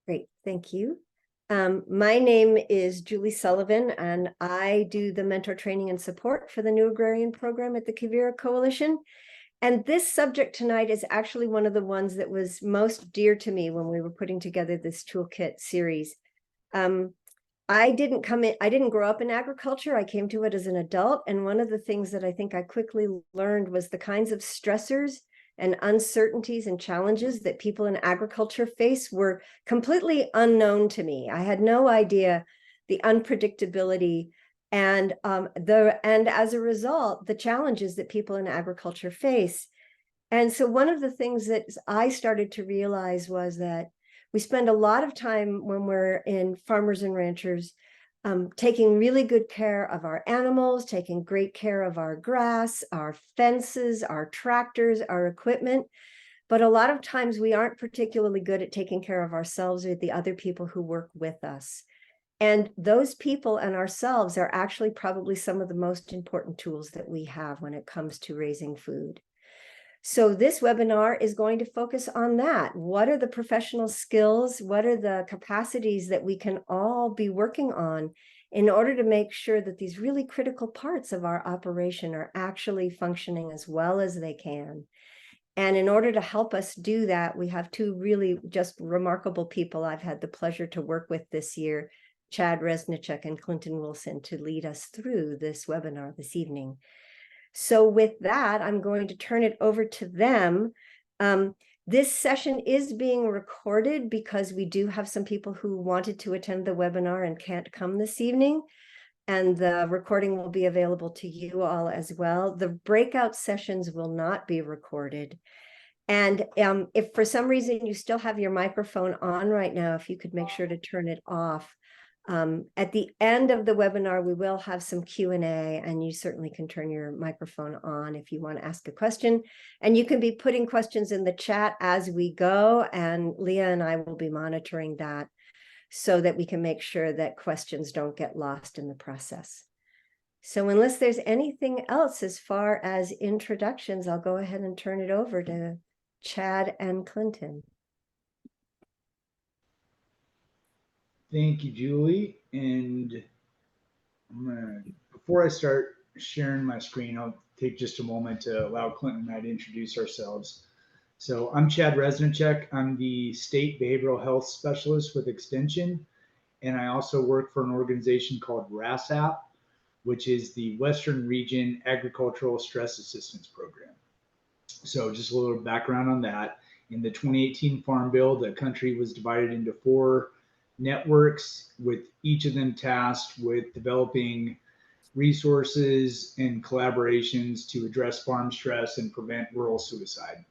Great, thank you. My name is Julie Sullivan, and I do the mentor training and support for the New Agrarian program at the Quivira Coalition. And this subject tonight is actually one of the ones that was most dear to me when we were putting together this toolkit series. I didn't grow up in agriculture. I came to it as an adult. And one of the things that I think I quickly learned was the kinds of stressors and uncertainties and challenges that people in agriculture face were completely unknown to me. I had no idea the unpredictability and as a result, the challenges that people in agriculture face. And so one of the things that I started to realize was that we spend a lot of time when we're in farmers and ranchers taking really good care of our animals, taking great care of our grass, our fences, our tractors, our equipment. But a lot of times we aren't particularly good at taking care of ourselves or the other people who work with us. And those people and ourselves are actually probably some of the most important tools that we have when it comes to raising food. So this webinar is going to focus on that. What are the professional skills? What are the capacities that we can all be working on in order to make sure that these really critical parts of our operation are actually functioning as well as they can? And in order to help us do that, we have two really just remarkable people I've had the pleasure to work with this year, Chad Reznicek and Clinton Wilson, to lead us through this webinar this evening. So with that, I'm going to turn it over to them. This session is being recorded because we do have some people who wanted to attend the webinar and can't come this evening. And the recording will be available to you all as well. The breakout sessions will not be recorded. And if for some reason you still have your microphone on right now, if you could make sure to turn it off. At the end of the webinar, we will have some Q&A, and you certainly can turn your microphone on if you want to ask a question. And you can be putting questions in the chat as we go, and Leah and I will be monitoring that so that we can make sure that questions don't get lost in the process. So unless there's anything else as far as introductions, I'll go ahead and turn it over to Chad and Clinton. Thank you, Julie. And before I start sharing my screen, I'll take just a moment to allow Clinton and I to introduce ourselves. So I'm Chad Reznicek. I'm the State Behavioral Health Specialist with Extension, and I also work for an organization called RASAP, which is the Western Region Agricultural Stress Assistance Program. So just a little background on that. In the 2018 Farm Bill, the country was divided into 4 networks, with each of them tasked with developing resources and collaborations to address farm stress and prevent rural suicide.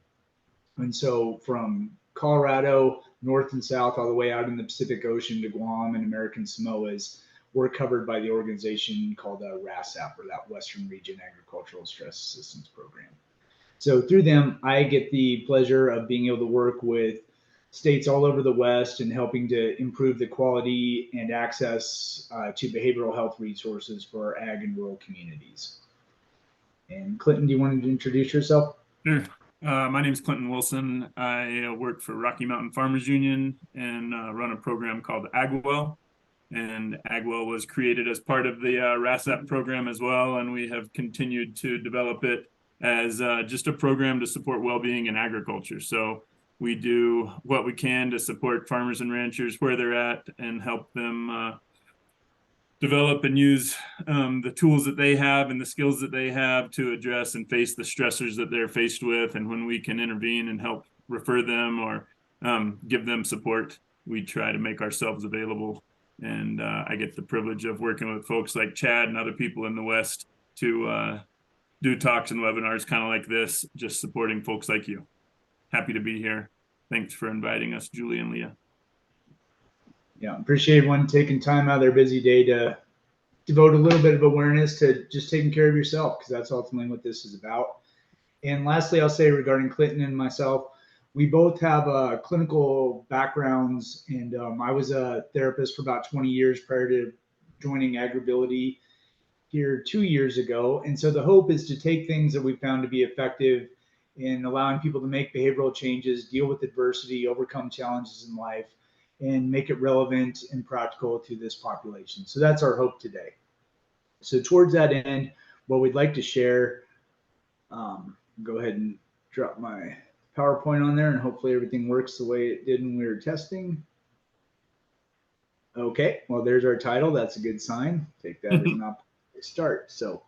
And so from Colorado, north and south, all the way out in the Pacific Ocean to Guam and American Samoas, were covered by the organization called RASAP, or that Western Region Agricultural Stress Assistance Program. So through them, I get the pleasure of being able to work with states all over the West and helping to improve the quality and access to behavioral health resources for our ag and rural communities. And Clinton, do you want to introduce yourself? Sure. My name is Clinton Wilson. I work for Rocky Mountain Farmers Union and run a program called AgWell. And AgWell was created as part of the RASAP program as well, and we have continued to develop it as just a program to support well-being in agriculture. So we do what we can to support farmers and ranchers where they're at and help them develop and use the tools that they have and the skills that they have to address and face the stressors that they're faced with. And when we can intervene and help refer them or give them support, we try to make ourselves available. And I get the privilege of working with folks like Chad and other people in the West to do talks and webinars kind of like this, just supporting folks like you. Happy to be here. Thanks for inviting us, Julie and Leah. Yeah, appreciate everyone taking time out of their busy day to devote a little bit of awareness to just taking care of yourself, because that's ultimately what this is about. And lastly, I'll say regarding Clinton and myself, we both have clinical backgrounds, and I was a therapist for about 20 years prior to joining AgRability here 2 years ago. And so the hope is to take things that we found to be effective in allowing people to make behavioral changes, deal with adversity, overcome challenges in life, and make it relevant and practical to this population. So that's our hope today. So towards that end, what we'd like to share, go ahead and drop my PowerPoint on there, and hopefully everything works the way it did when we were testing. Okay, well, there's our title. That's a good sign. Take that as an opportunity to start. So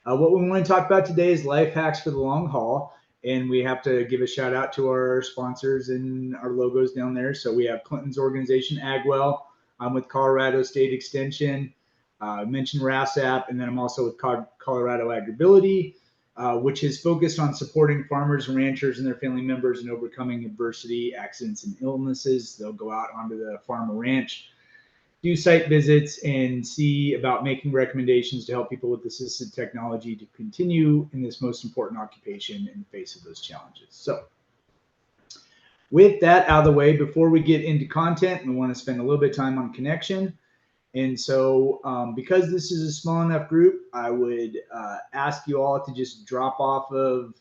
what we want to talk about today is life hacks for the long haul. And we have to give a shout out to our sponsors and our logos down there. So we have Clinton's organization, AgWell. I'm with Colorado State Extension. I mentioned RASAP, and then I'm also with Colorado AgrAbility, which is focused on supporting farmers and ranchers and their family members in overcoming adversity, accidents, and illnesses. They'll go out onto the farm or ranch, do site visits, and see about making recommendations to help people with assistive technology to continue in this most important occupation in the face of those challenges. So with that out of the way, before we get into content, we want to spend a little bit of time on connection. And so because this is a small enough group, I would ask you all to just drop off of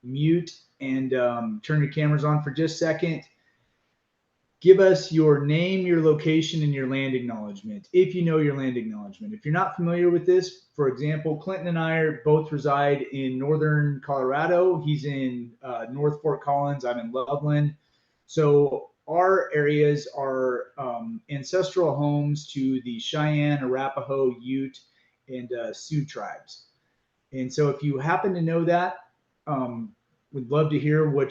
mute and turn your cameras on for just a second. Give us your name, your location, and your land acknowledgement, if you know your land acknowledgement. If you're not familiar with this, for example, Clinton and I both reside in northern Colorado. He's in North Fort Collins. I'm in Loveland. So our areas are ancestral homes to the Cheyenne, Arapaho, Ute, and Sioux tribes. And so if you happen to know that, we'd love to hear what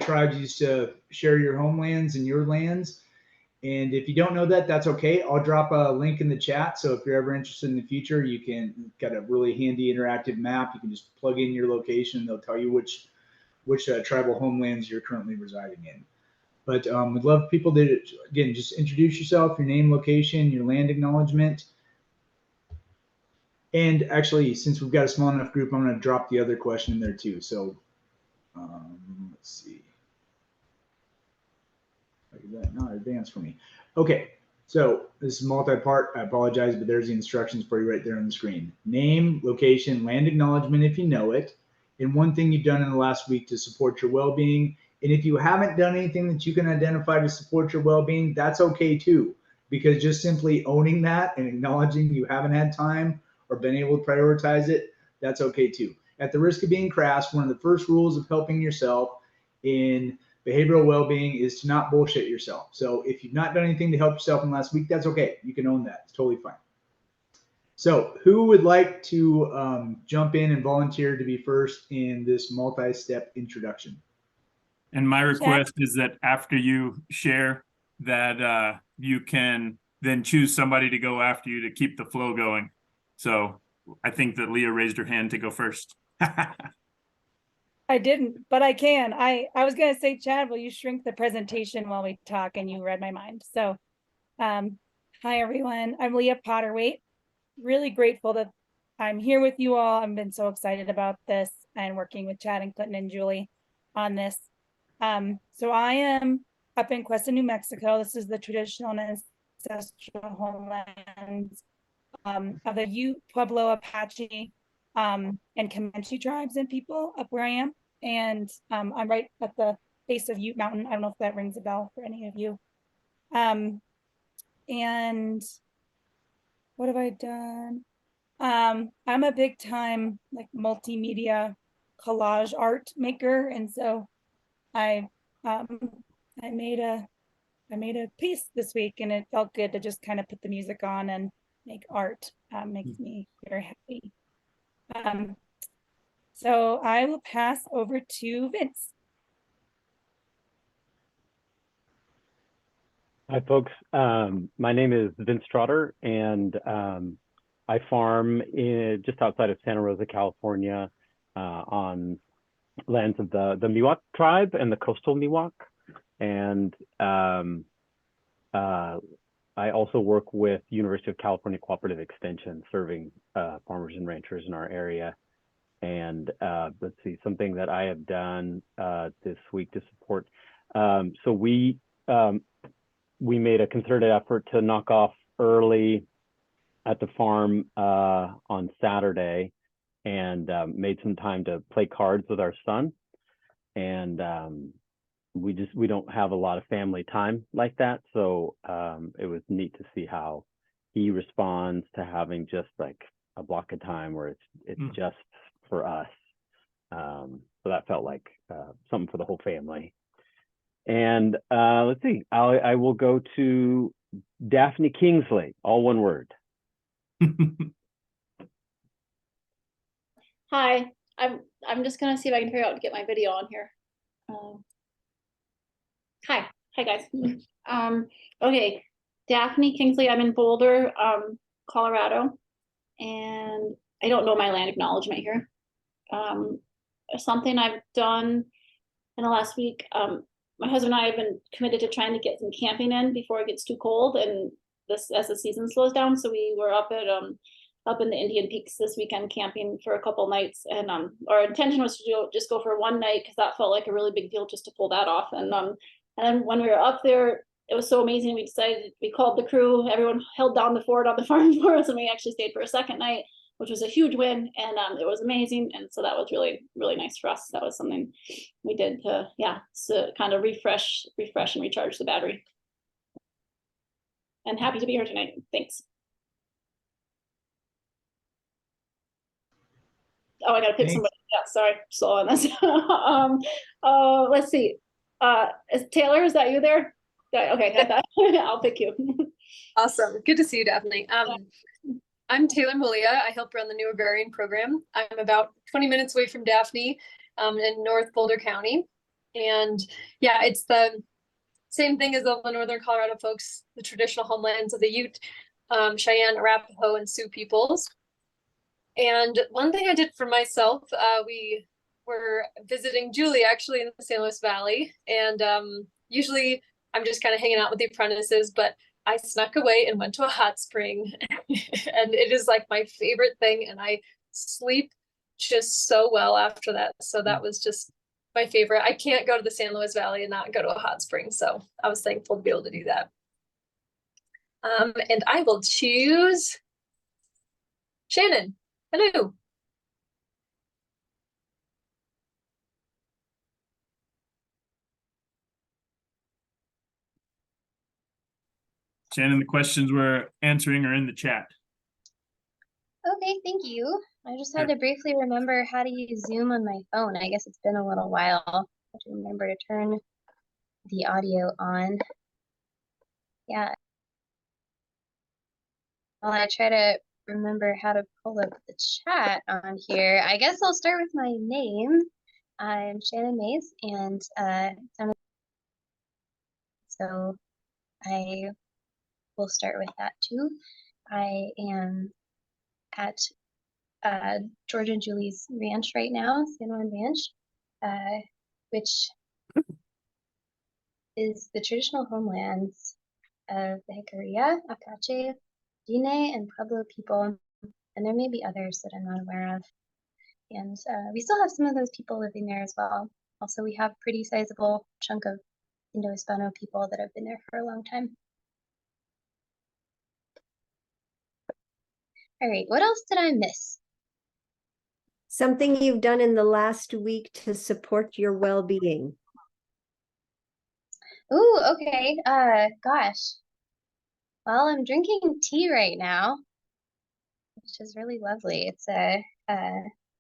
tribes used to share your homelands and your lands. And if you don't know that, that's okay. I'll drop a link in the chat. So if you're ever interested in the future, you can got a really handy interactive map. You can just plug in your location. They'll tell you which tribal homelands you're currently residing in. But we'd love people to, again, just introduce yourself, your name, location, your land acknowledgement. And actually, since we've got a small enough group, I'm going to drop the other question in there too. So let's see. Look at that, not advanced for me. Okay, so this is multi-part. I apologize, but there's the instructions for you right there on the screen. Name, location, land acknowledgement if you know it, and one thing you've done in the last week to support your well-being. And if you haven't done anything that you can identify to support your well-being, that's okay too, because just simply owning that and acknowledging you haven't had time or been able to prioritize it, that's okay too. At the risk of being crass, one of the first rules of helping yourself in behavioral well-being is to not bullshit yourself. So if you've not done anything to help yourself in the last week, that's okay. You can own that. It's totally fine. So who would like to jump in and volunteer to be first in this multi-step introduction? And my request is that after you share that you can then choose somebody to go after you to keep the flow going. So I think that Leah raised her hand to go first. I didn't, but I can. I was going to say, Chad, will you shrink the presentation while we talk? And you read my mind. So hi, everyone. I'm Leah Potterwaite. Really grateful that I'm here with you all. I've been so excited about this and working with Chad and Clinton and Julie on this. So I am up in Cuesta, New Mexico. This is the traditional and ancestral homeland of the Ute, Pueblo, Apache, and Comanche tribes and people up where I am. And I'm right at the base of Ute Mountain. I don't know if that rings a bell for any of you. And what have I done? I'm a big time like multimedia collage art maker. And so I made a piece this week, and it felt good to just kind of put the music on and make art. Makes me very happy. So I will pass over to Vince. Hi, folks. My name is Vince Trotter, and I farm just outside of Santa Rosa, California, on lands of the Miwok tribe and the coastal Miwok. And I also work with University of California Cooperative Extension, serving farmers and ranchers in our area. And let's see, something that I have done this week to support. So we made a concerted effort to knock off early at the farm on Saturday, and made some time to play cards with our son. And we don't have a lot of family time like that. So it was neat to see how he responds to having just like a block of time where it's just for us. So that felt like something for the whole family. And let's see, I will go to Daphne Kingsley, all one word. Hi, I'm just gonna see if I can figure out to get my video on here. Hi guys. Okay, Daphne Kingsley. I'm in Boulder, Colorado, and I don't know my land acknowledgement here. Something I've done in the last week. My husband and I have been committed to trying to get some camping in before it gets too cold, and this as the season slows down. So we were up in the Indian Peaks this weekend camping for a couple nights, and our intention was to just go for one night because that felt like a really big deal just to pull that off. And then when we were up there, it was so amazing. We called the crew. Everyone held down the fort on the farm for us, and we actually stayed for a second night, which was a huge win, and it was amazing. And so that was really, really nice for us. That was something we did to, so kind of refresh and recharge the battery. And happy to be here tonight. Thanks. Oh, I gotta pick somebody. Yeah, sorry, slow on this. Let's see. Taylor, is that you there? Yeah, okay, I'll pick you. Awesome. Good to see you, Daphne. I'm Taylor Malia. I help run the new Agrarian program. I'm about 20 minutes away from Daphne in North Boulder County. And yeah, it's the same thing as all the Northern Colorado folks, the traditional homelands of the Ute, Cheyenne, Arapaho, and Sioux peoples. And one thing I did for myself, we were visiting Julie actually in the San Luis Valley. And usually I'm just kind of hanging out with the apprentices, but I snuck away and went to a hot spring. And it is like my favorite thing. And I sleep just so well after that. So that was just my favorite. I can't go to the San Luis Valley and not go to a hot spring. So I was thankful to be able to do that. And I will choose Shannon. Hello. Shannon, the questions we're answering are in the chat. Okay, thank you. I just had to briefly remember how to use Zoom on my phone. I guess it's been a little while. I have to remember to turn the audio on. Yeah. While I try to remember how to pull up the chat on here, I guess I'll start with my name. I'm Shannon Mays, and so I will start with that too. I am at George and Julie's ranch right now, San Juan Ranch, which is the traditional homelands of the Jicarilla, Apache, Diné, and Pueblo people, and there may be others that I'm not aware of. And we still have some of those people living there as well. Also, we have a pretty sizable chunk of Indo-Hispano people that have been there for a long time. All right, what else did I miss? Something you've done in the last week to support your well-being. Ooh, okay. Gosh. Well, I'm drinking tea right now, which is really lovely. It's a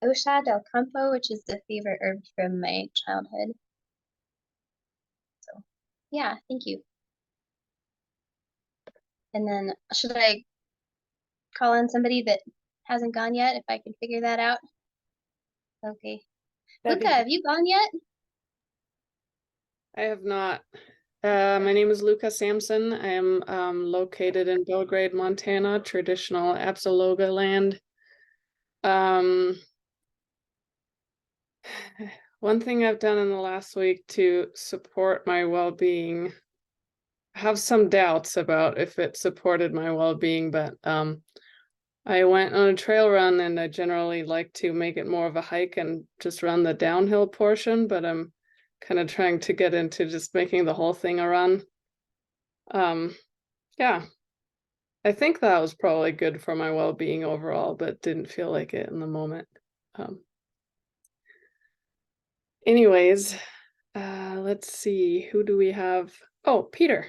Osha del Campo, which is a favorite herb from my childhood. So, yeah, thank you. And then, should I call on somebody that hasn't gone yet, if I can figure that out? Okay. Luca, have you gone yet? I have not. My name is Luca Sampson. I am located in Belgrade, Montana, traditional Absaloga land. One thing I've done in the last week to support my well-being, I have some doubts about if it supported my well-being, but I went on a trail run, and I generally like to make it more of a hike and just run the downhill portion, but I'm kind of trying to get into just making the whole thing a run. Yeah, I think that was probably good for my well-being overall, but didn't feel like it in the moment. Anyways, let's see, who do we have? Oh, Peter.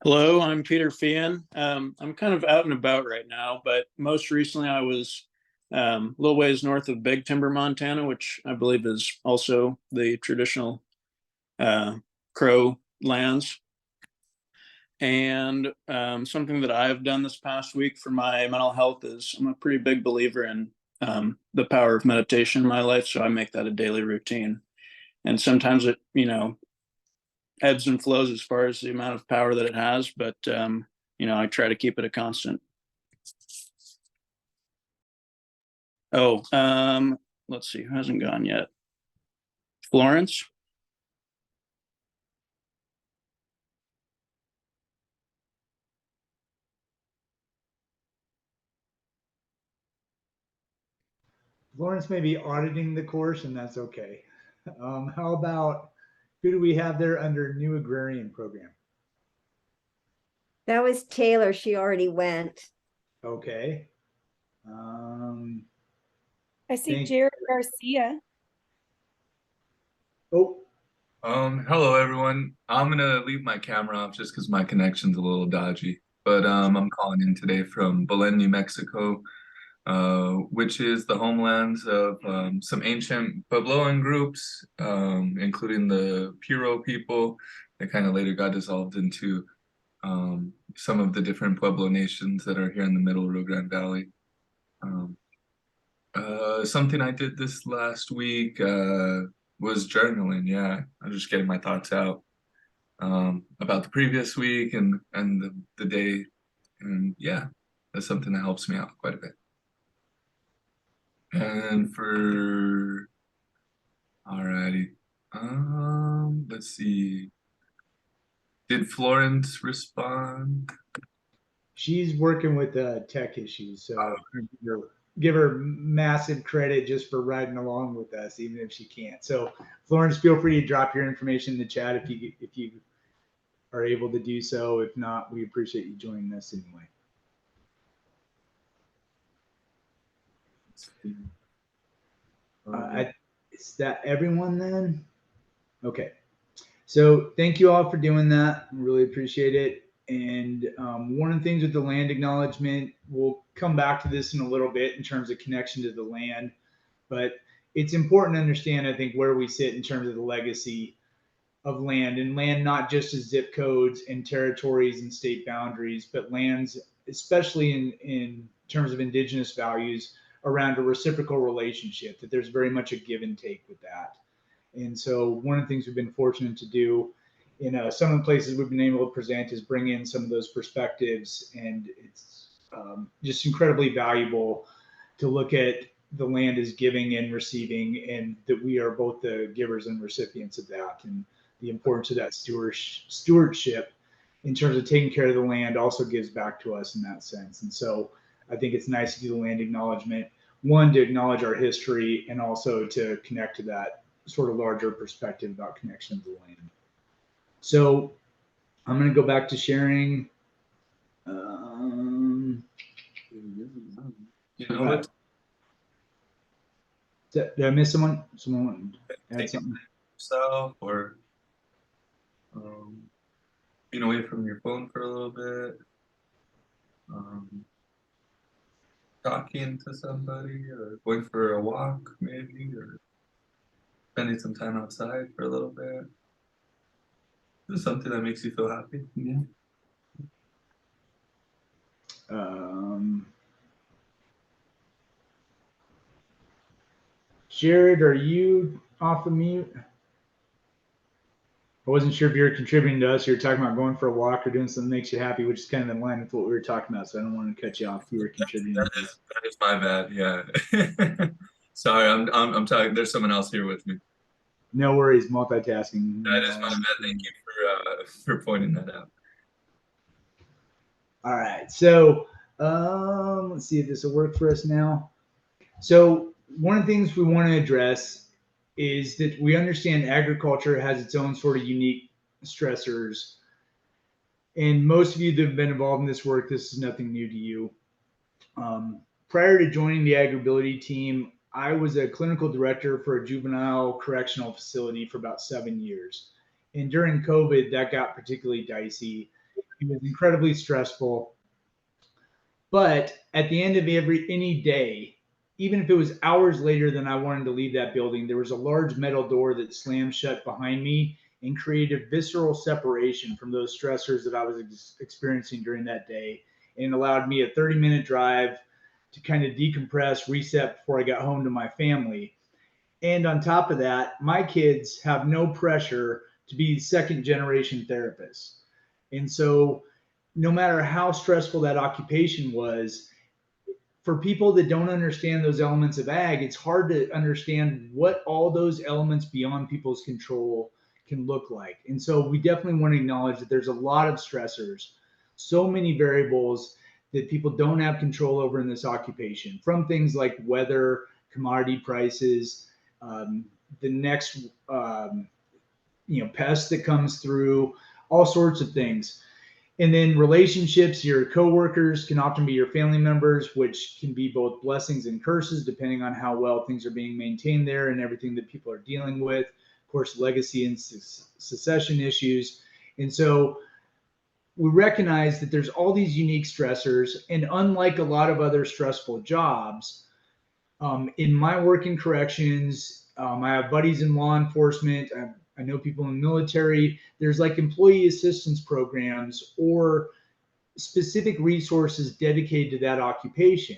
Hello, I'm Peter Fian. I'm kind of out and about right now, but most recently I was a little ways north of Big Timber, Montana, which I believe is also the traditional Crow lands. And something that I've done this past week for my mental health is I'm a pretty big believer in the power of meditation in my life, so I make that a daily routine. And sometimes it, ebbs and flows as far as the amount of power that it has, but I try to keep it a constant. Oh, let's see, who hasn't gone yet? Florence. Florence may be auditing the course, and that's okay. How about, who do we have there under new Agrarian program? That was Taylor. She already went. Okay. I see Thank- Jared Garcia. Oh, Hello everyone. I'm gonna leave my camera off just because my connection's a little dodgy. But I'm calling in today from Belen, New Mexico, which is the homelands of some ancient Puebloan groups, including the Puro people that kind of later got dissolved into some of the different Pueblo nations that are here in the middle Rio Grande Valley. Something I did this last week was journaling. Yeah, I'm just getting my thoughts out about the previous week and the day, and yeah, that's something that helps me out quite a bit. And alrighty, let's see. Did Florence respond? she's working with tech issues, so give her massive credit just for riding along with us, even if she can't. So, Florence, feel free to drop your information in the chat if you are able to do so. If not, we appreciate you joining us anyway. Is that everyone then? Okay. So thank you all for doing that. Really appreciate it. And one of the things with the land acknowledgement, we'll come back to this in a little bit in terms of connection to the land, but it's important to understand, I think, where we sit in terms of the legacy of land, and land not just as zip codes and territories and state boundaries, but lands, especially in terms of indigenous values, around a reciprocal relationship, that there's very much a give and take with that. And so one of the things we've been fortunate to do in some of the places we've been able to present is bring in some of those perspectives. And it's just incredibly valuable to look at the land as giving and receiving, and that we are both the givers and recipients of that. And the importance of that stewardship in terms of taking care of the land also gives back to us in that sense. And so I think it's nice to do the land acknowledgement, one, to acknowledge our history, and also to connect to that sort of larger perspective about connection to the land. So I'm going to go back to sharing. Did I miss someone? Someone add something? Yourself, or being away from your phone for a little bit, talking to somebody, or going for a walk maybe, or spending some time outside for a little bit. This is something that makes you feel happy. Yeah. Jared, are you off of mute? I wasn't sure if you were contributing to us. You were talking about going for a walk or doing something that makes you happy, which is kind of in line with what we were talking about. So I don't want to cut you off. You were contributing. That is my bad. Yeah. Sorry, I'm talking. There's someone else here with me. No worries. Multitasking. That is my bad. Thank you for pointing that out. All right. So let's see if this will work for us now. So one of the things we want to address is that we understand agriculture has its own sort of unique stressors. And most of you that have been involved in this work, this is nothing new to you. Prior to joining the AgRability team, I was a clinical director for a juvenile correctional facility for about 7 years. And during COVID, that got particularly dicey. It was incredibly stressful. But at the end of any day, even if it was hours later than I wanted to leave that building, there was a large metal door that slammed shut behind me and created visceral separation from those stressors that I was experiencing during that day, and allowed me a 30-minute drive to kind of decompress, reset before I got home to my family. And on top of that, my kids have no pressure to be second generation therapists. And so no matter how stressful that occupation was, for people that don't understand those elements of ag, it's hard to understand what all those elements beyond people's control can look like. And so we definitely want to acknowledge that there's a lot of stressors, so many variables that people don't have control over in this occupation, from things like weather, commodity prices, the next pest that comes through, all sorts of things. And then relationships, your coworkers can often be your family members, which can be both blessings and curses, depending on how well things are being maintained there and everything that people are dealing with. Of course, legacy and succession issues. And so we recognize that there's all these unique stressors. And unlike a lot of other stressful jobs, in my work in corrections, I have buddies in law enforcement. I know people in the military. There's like employee assistance programs or specific resources dedicated to that occupation.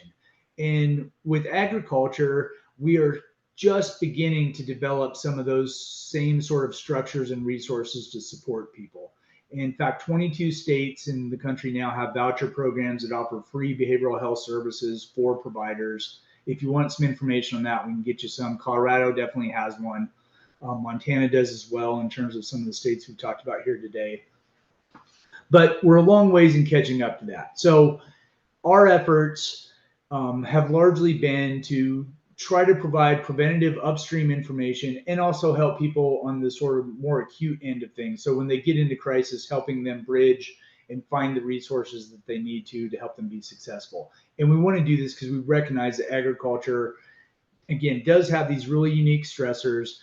And with agriculture, we are just beginning to develop some of those same sort of structures and resources to support people. In fact, 22 states in the country now have voucher programs that offer free behavioral health services for providers. If you want some information on that, we can get you some. Colorado definitely has one. Montana does as well, in terms of some of the states we've talked about here today. But we're a long ways in catching up to that. So our efforts have largely been to try to provide preventative upstream information and also help people on the sort of more acute end of things. So when they get into crisis, helping them bridge and find the resources that they need to help them be successful. And we want to do this because we recognize that agriculture, again, does have these really unique stressors,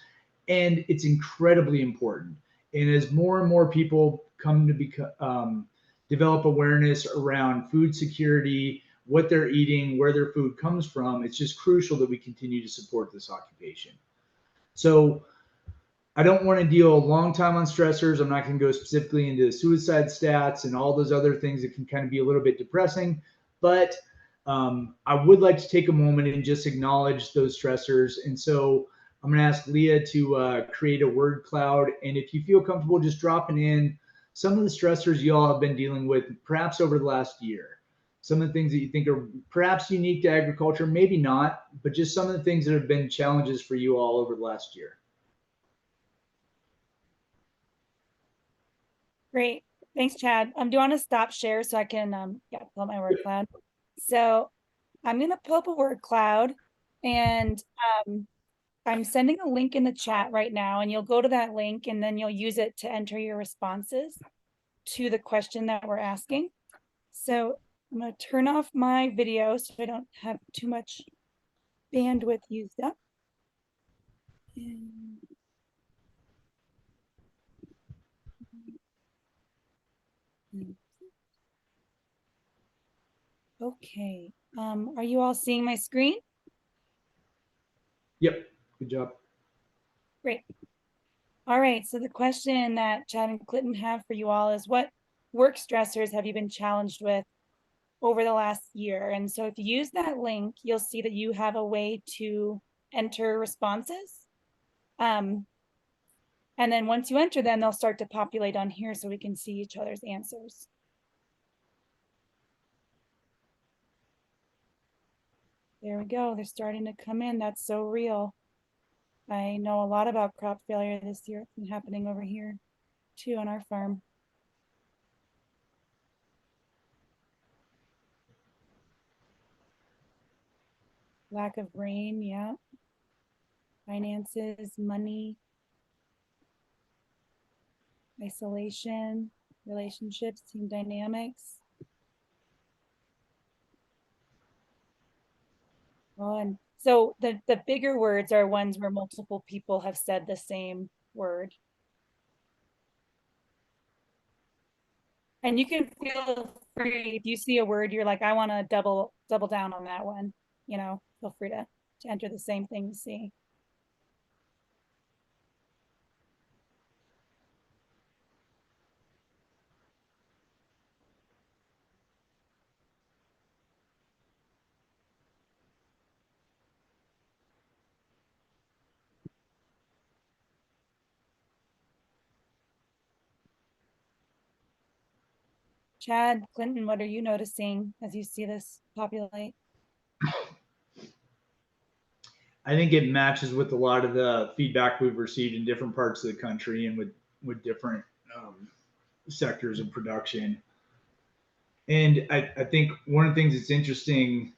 and it's incredibly important. And as more and more people come to develop awareness around food security, what they're eating, where their food comes from, it's just crucial that we continue to support this occupation. So I don't want to deal a long time on stressors. I'm not going to go specifically into suicide stats and all those other things that can kind of be a little bit depressing, but I would like to take a moment and just acknowledge those stressors. And so I'm going to ask Leah to create a word cloud. And if you feel comfortable just dropping in some of the stressors you all have been dealing with, perhaps over the last year, some of the things that you think are perhaps unique to agriculture, maybe not, but just some of the things that have been challenges for you all over the last year. Great. Thanks, Chad. Do you want to stop share so I can pull up my word cloud? So I'm going to pull up a word cloud, and I'm sending a link in the chat right now, and you'll go to that link and then you'll use it to enter your responses to the question that we're asking. So I'm going to turn off my video so I don't have too much bandwidth used up. Okay. Are you all seeing my screen? Yep. Good job. Great. All right. So the question that Chad and Clinton have for you all is, what work stressors have you been challenged with over the last year? And so if you use that link, you'll see that you have a way to enter responses. And then once you enter them, they'll start to populate on here so we can see each other's answers. There we go. They're starting to come in. That's so real. I know a lot about crop failure this year. It's been happening over here too on our farm. Lack of rain, yeah. Finances, money, isolation, relationships, team dynamics. Oh, and so the bigger words are ones where multiple people have said the same word. And you can feel free if you see a word you're like, I want to double down on that one, you know, feel free to enter the same thing you see. Chad, Clinton, what are you noticing as you see this populate? I think it matches with a lot of the feedback we've received in different parts of the country and with different sectors of production. And I think one of the things that's interesting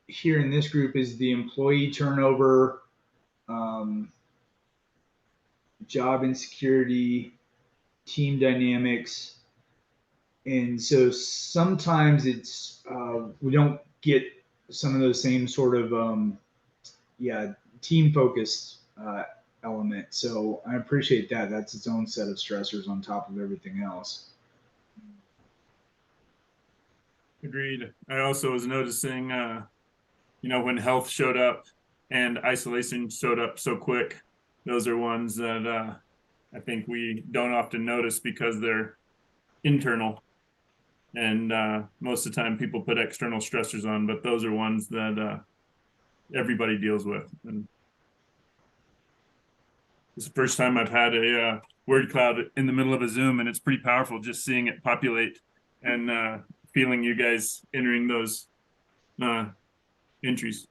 here in this group is the employee turnover, job insecurity, team dynamics. And so sometimes it's we don't get some of those same sort of team focused element. So I appreciate that. That's its own set of stressors on top of everything else. Agreed. I also was noticing, you know, when health showed up and isolation showed up so quick, those are ones that I think we don't often notice because they're internal. And most of the time people put external stressors on, but those are ones that everybody deals with. And it's the first time I've had a word cloud in the middle of a Zoom, and it's pretty powerful just seeing it populate and feeling you guys entering those entries.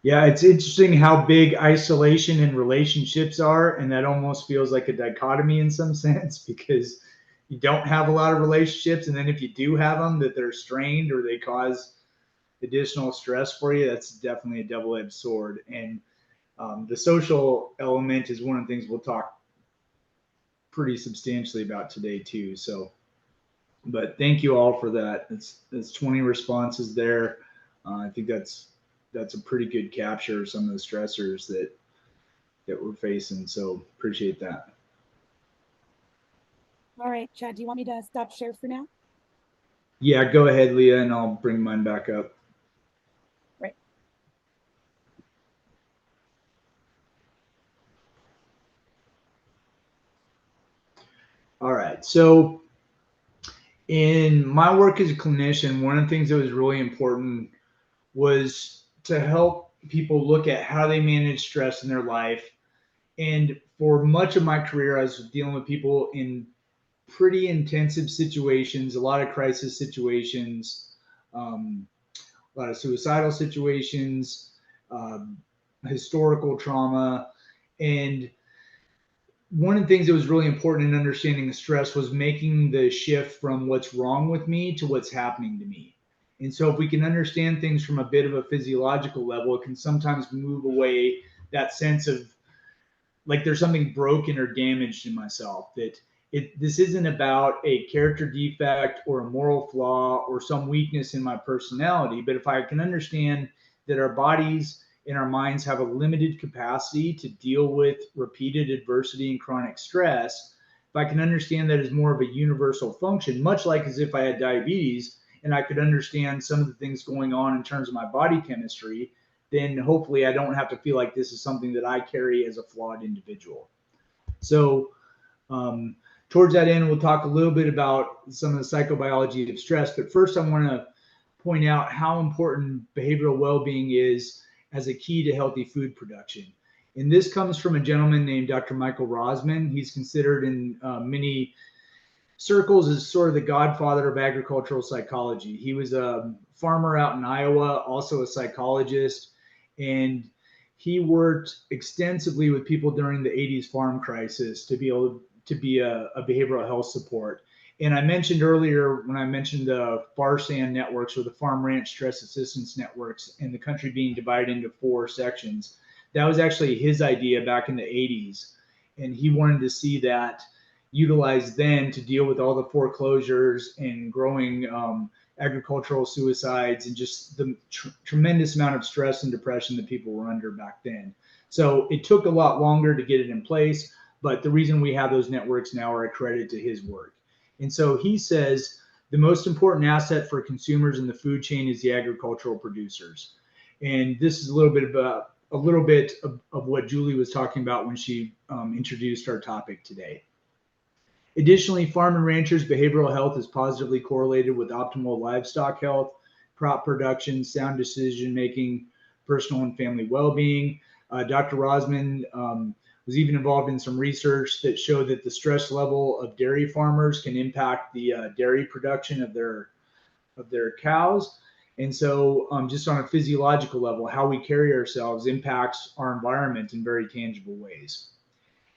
Yeah, it's interesting how big isolation and relationships are, and that almost feels like a dichotomy in some sense because you don't have a lot of relationships, and then if you do have them, that they're strained or they cause additional stress for you. That's definitely a double-edged sword. And the social element is one of the things we'll talk pretty substantially about today too. So, but thank you all for that. It's 20 responses there. I think that's a pretty good capture of some of the stressors that we're facing. So appreciate that. All right, Chad, do you want me to stop share for now? Yeah, go ahead, Leah, and I'll bring mine back up. Right. All right. So in my work as a clinician, one of the things that was really important was to help people look at how they manage stress in their life. And for much of my career, I was dealing with people in pretty intensive situations, a lot of crisis situations, a lot of suicidal situations, historical trauma. And one of the things that was really important in understanding the stress was making the shift from what's wrong with me to what's happening to me. And so if we can understand things from a bit of a physiological level, it can sometimes move away that sense of like there's something broken or damaged in myself, that this isn't about a character defect or a moral flaw or some weakness in my personality. But if I can understand that our bodies and our minds have a limited capacity to deal with repeated adversity and chronic stress, if I can understand that as more of a universal function, much like as if I had diabetes, and I could understand some of the things going on in terms of my body chemistry, then hopefully I don't have to feel like this is something that I carry as a flawed individual. So towards that end, we'll talk a little bit about some of the psychobiology of stress. But first, I want to point out how important behavioral well-being is as a key to healthy food production. And this comes from a gentleman named Dr. Michael Rosman. He's considered in many circles as sort of the godfather of agricultural psychology. He was a farmer out in Iowa, also a psychologist, and he worked extensively with people during the 80s farm crisis to be able to be a behavioral health support. And I mentioned earlier when I mentioned the FARSAN networks, or the Farm Ranch Stress Assistance Networks, and the country being divided into 4 sections, that was actually his idea back in the 80s. And he wanted to see that utilized then to deal with all the foreclosures and growing agricultural suicides and just the tremendous amount of stress and depression that people were under back then. So it took a lot longer to get it in place, but the reason we have those networks now are a credit to his work. And so he says the most important asset for consumers in the food chain is the agricultural producers. And this is a little bit of what Julie was talking about when she introduced our topic today. Additionally, farm and ranchers' behavioral health is positively correlated with optimal livestock health, crop production, sound decision-making, personal and family well-being. Dr. Rosman was even involved in some research that showed that the stress level of dairy farmers can impact the dairy production of their cows. And so just on a physiological level, how we carry ourselves impacts our environment in very tangible ways.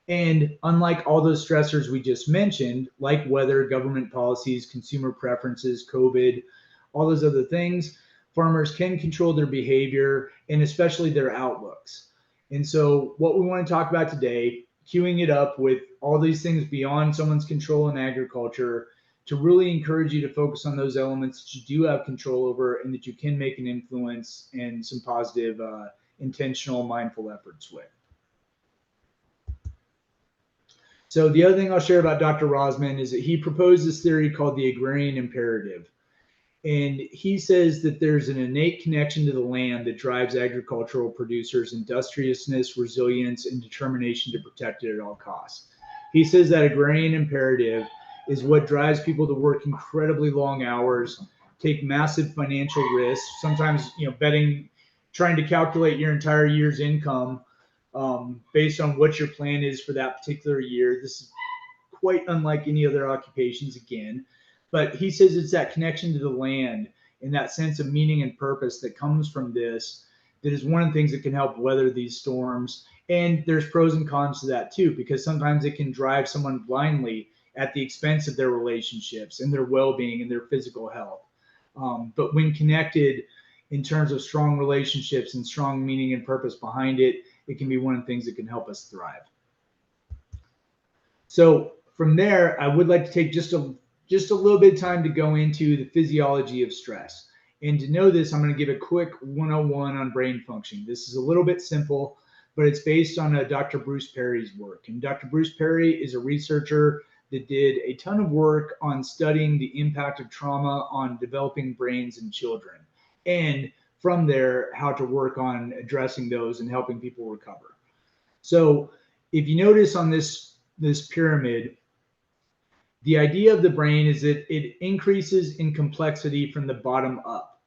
And unlike all those stressors we just mentioned, like weather, government policies, consumer preferences, COVID, all those other things, farmers can control their behavior and especially their outlooks. And so what we want to talk about today, queuing it up with all these things beyond someone's control in agriculture, to really encourage you to focus on those elements that you do have control over and that you can make an influence and some positive, intentional, mindful efforts with. So the other thing I'll share about Dr. Rosman is that he proposed this theory called the Agrarian imperative. And he says that there's an innate connection to the land that drives agricultural producers' industriousness, resilience, and determination to protect it at all costs. He says that agrarian imperative is what drives people to work incredibly long hours, take massive financial risks, sometimes, betting, trying to calculate your entire year's income based on what your plan is for that particular year. This is quite unlike any other occupations again, but he says it's that connection to the land and that sense of meaning and purpose that comes from this that is one of the things that can help weather these storms. And there's pros and cons to that too, because sometimes it can drive someone blindly at the expense of their relationships and their well-being and their physical health. But when connected in terms of strong relationships and strong meaning and purpose behind it, it can be one of the things that can help us thrive. So from there, I would like to take just a little bit of time to go into the physiology of stress. And to know this, I'm going to give a quick 101 on brain function. This is a little bit simple, but it's based on Dr. Bruce Perry's work. And Dr. Bruce Perry is a researcher that did a ton of work on studying the impact of trauma on developing brains in children. And from there, how to work on addressing those and helping people recover. So if you notice on this pyramid, the idea of the brain is that it increases in complexity from the bottom up.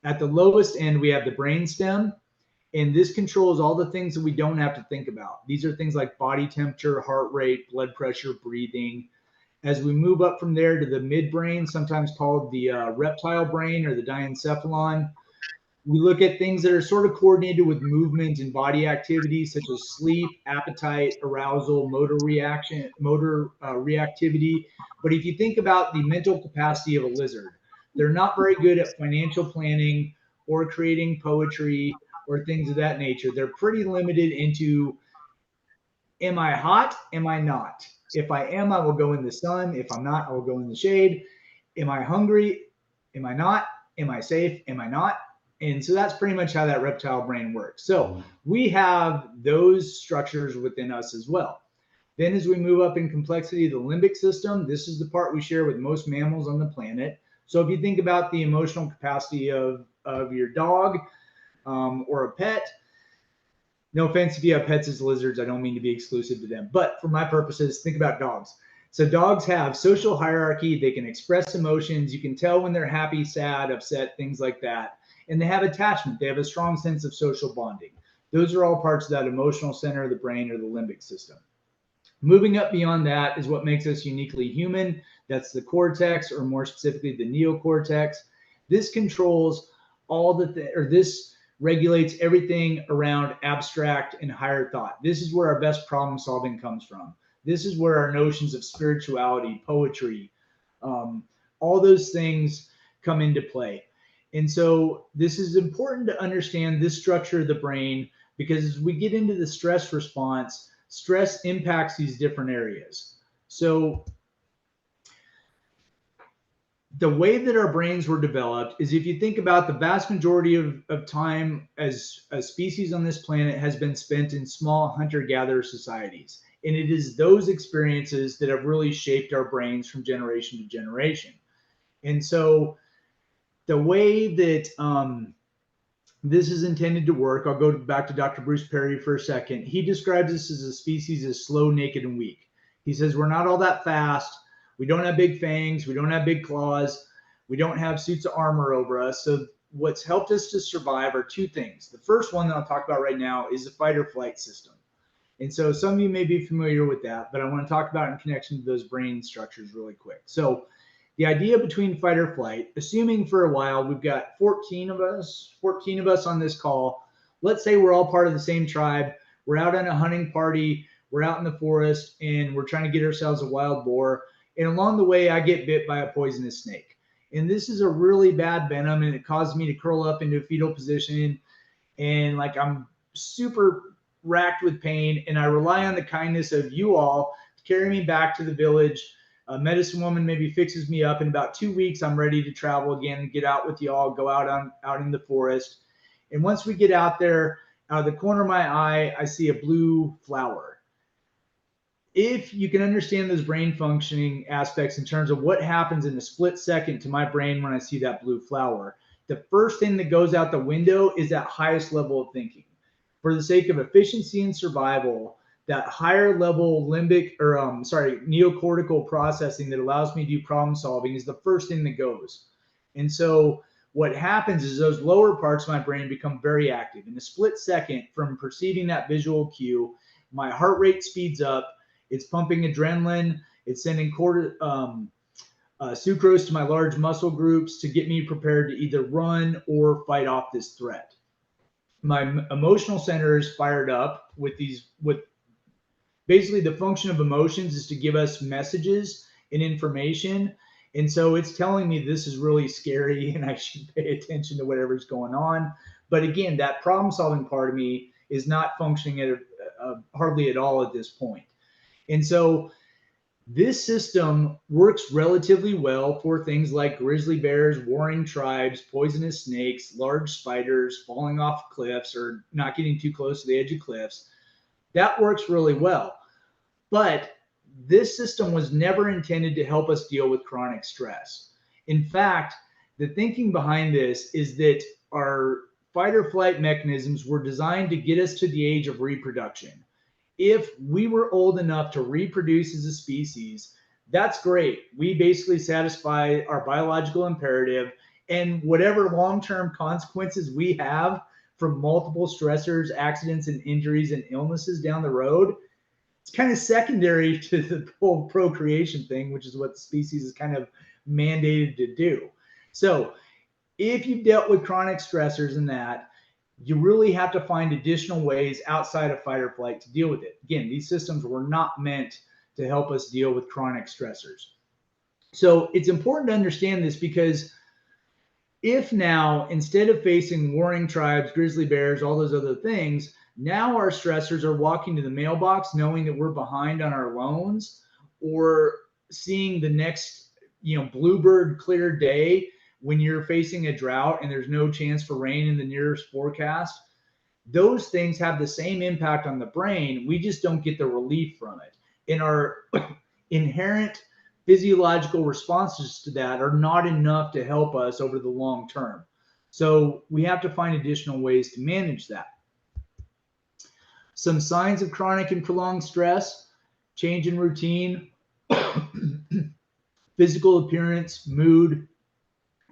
At the lowest end, we have the brainstem, and this controls all the things that we don't have to think about. These are things like body temperature, heart rate, blood pressure, breathing. As we move up from there to the midbrain, sometimes called the reptile brain or the diencephalon, we look at things that are sort of coordinated with movement and body activity, such as sleep, appetite, arousal, motor reactivity. But if you think about the mental capacity of a lizard, they're not very good at financial planning or creating poetry or things of that nature. They're pretty limited into, am I hot? Am I not? If I am, I will go in the sun. If I'm not, I will go in the shade. Am I hungry? Am I not? Am I safe? Am I not? And so that's pretty much how that reptile brain works. So we have those structures within us as well. Then as we move up in complexity, the limbic system, this is the part we share with most mammals on the planet. So if you think about the emotional capacity of your dog or a pet, no offense if you have pets as lizards, I don't mean to be exclusive to them, but for my purposes, think about dogs. So dogs have social hierarchy. They can express emotions. You can tell when they're happy, sad, upset, things like that. And they have attachment. They have a strong sense of social bonding. Those are all parts of that emotional center of the brain or the limbic system. Moving up beyond that is what makes us uniquely human. That's the cortex, or more specifically, the neocortex. This controls this regulates everything around abstract and higher thought. This is where our best problem solving comes from. This is where our notions of spirituality, poetry, all those things come into play. And so this is important to understand this structure of the brain, because as we get into the stress response, stress impacts these different areas. So the way that our brains were developed is, if you think about the vast majority of time as a species on this planet has been spent in small hunter-gatherer societies. And it is those experiences that have really shaped our brains from generation to generation. And so the way that this is intended to work, I'll go back to Dr. Bruce Perry for a second. He describes us as a species as slow, naked, and weak. He says we're not all that fast. We don't have big fangs. We don't have big claws. We don't have suits of armor over us. So what's helped us to survive are two things. The first one that I'll talk about right now is the fight or flight system. And so some of you may be familiar with that, but I want to talk about it in connection to those brain structures really quick. So the idea between fight or flight, assuming for a while we've got 14 of us on this call. Let's say we're all part of the same tribe. We're out on a hunting party. We're out in the forest and we're trying to get ourselves a wild boar. And along the way, I get bit by a poisonous snake. And this is a really bad venom, and it caused me to curl up into a fetal position. And like I'm super racked with pain. And I rely on the kindness of you all to carry me back to the village. A medicine woman maybe fixes me up. In about 2 weeks, I'm ready to travel again and get out with y'all, go out in the forest. And once we get out there, out of the corner of my eye, I see a blue flower. If you can understand those brain functioning aspects in terms of what happens in a split second to my brain when I see that blue flower, the first thing that goes out the window is that highest level of thinking. For the sake of efficiency and survival, that higher level neocortical processing that allows me to do problem solving is the first thing that goes. And so what happens is those lower parts of my brain become very active. In a split second from perceiving that visual cue, my heart rate speeds up. It's pumping adrenaline. It's sending sucrose to my large muscle groups to get me prepared to either run or fight off this threat. My emotional center is fired up with basically the function of emotions is to give us messages and information. And so it's telling me this is really scary and I should pay attention to whatever's going on. But again, that problem solving part of me is not functioning at hardly at all at this point. And so this system works relatively well for things like grizzly bears, warring tribes, poisonous snakes, large spiders, falling off cliffs or not getting too close to the edge of cliffs. That works really well. But this system was never intended to help us deal with chronic stress. In fact, the thinking behind this is that our fight or flight mechanisms were designed to get us to the age of reproduction. If we were old enough to reproduce as a species, that's great. We basically satisfy our biological imperative, and whatever long-term consequences we have from multiple stressors, accidents, and injuries and illnesses down the road, it's kind of secondary to the whole procreation thing, which is what the species is kind of mandated to do. So if you've dealt with chronic stressors and that, you really have to find additional ways outside of fight or flight to deal with it. Again, these systems were not meant to help us deal with chronic stressors. So it's important to understand this, because if now, instead of facing warring tribes, grizzly bears, all those other things, now our stressors are walking to the mailbox knowing that we're behind on our loans, or seeing the next, bluebird clear day when you're facing a drought and there's no chance for rain in the nearest forecast. Those things have the same impact on the brain. We just don't get the relief from it. And our inherent physiological responses to that are not enough to help us over the long term. So we have to find additional ways to manage that. Some signs of chronic and prolonged stress: change in routine, physical appearance, mood,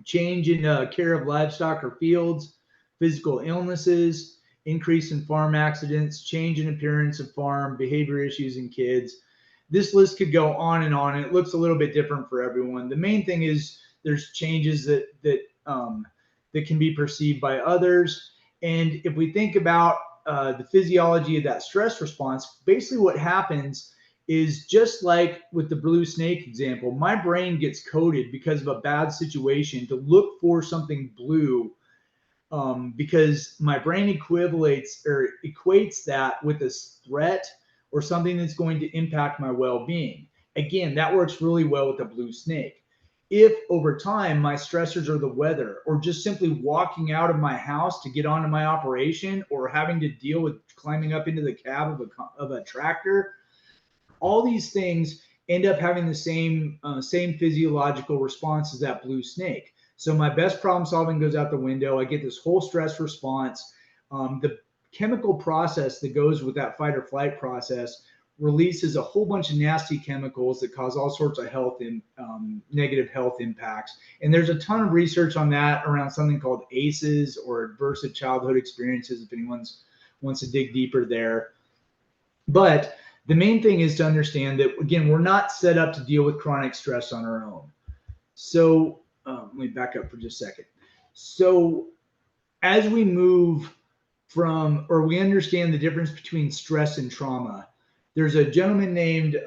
change in care of livestock or fields, physical illnesses, increase in farm accidents, change in appearance of farm, behavior issues in kids. This list could go on, and it looks a little bit different for everyone. The main thing is there's changes that can be perceived by others. And if we think about the physiology of that stress response, basically what happens is, just like with the blue snake example, my brain gets coded because of a bad situation to look for something blue, because my brain equates that with a threat or something that's going to impact my well-being. Again, that works really well with the blue snake. if over time my stressors are the weather, or just simply walking out of my house to get onto my operation, or having to deal with climbing up into the cab of a tractor, all these things end up having the same physiological response as that blue snake. So my best problem solving goes out the window. I get this whole stress response. The chemical process that goes with that fight or flight process releases a whole bunch of nasty chemicals that cause all sorts of negative health impacts. And there's a ton of research on that around something called ACEs, or adverse childhood experiences, if anyone wants to dig deeper there. But the main thing is to understand that, again, we're not set up to deal with chronic stress on our own. So let me back up for just a second. So as we move from, or we understand the difference between stress and trauma, there's a gentleman named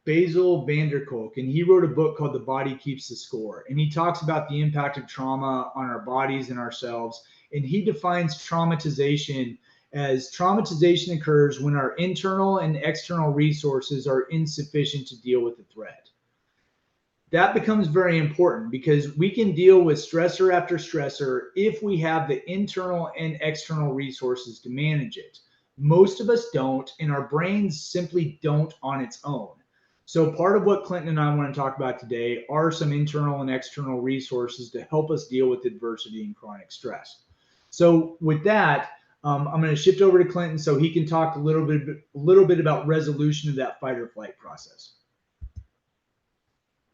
Basil van der Kolk, and he wrote a book called The Body Keeps the Score. And he talks about the impact of trauma on our bodies and ourselves. And he defines traumatization as traumatization occurs when our internal and external resources are insufficient to deal with the threat. That becomes very important, because we can deal with stressor after stressor if we have the internal and external resources to manage it. Most of us don't, and our brains simply don't on its own. So part of what Clinton and I want to talk about today are some internal and external resources to help us deal with adversity and chronic stress. So with that, I'm going to shift over to Clinton so he can talk a little bit about resolution of that fight or flight process.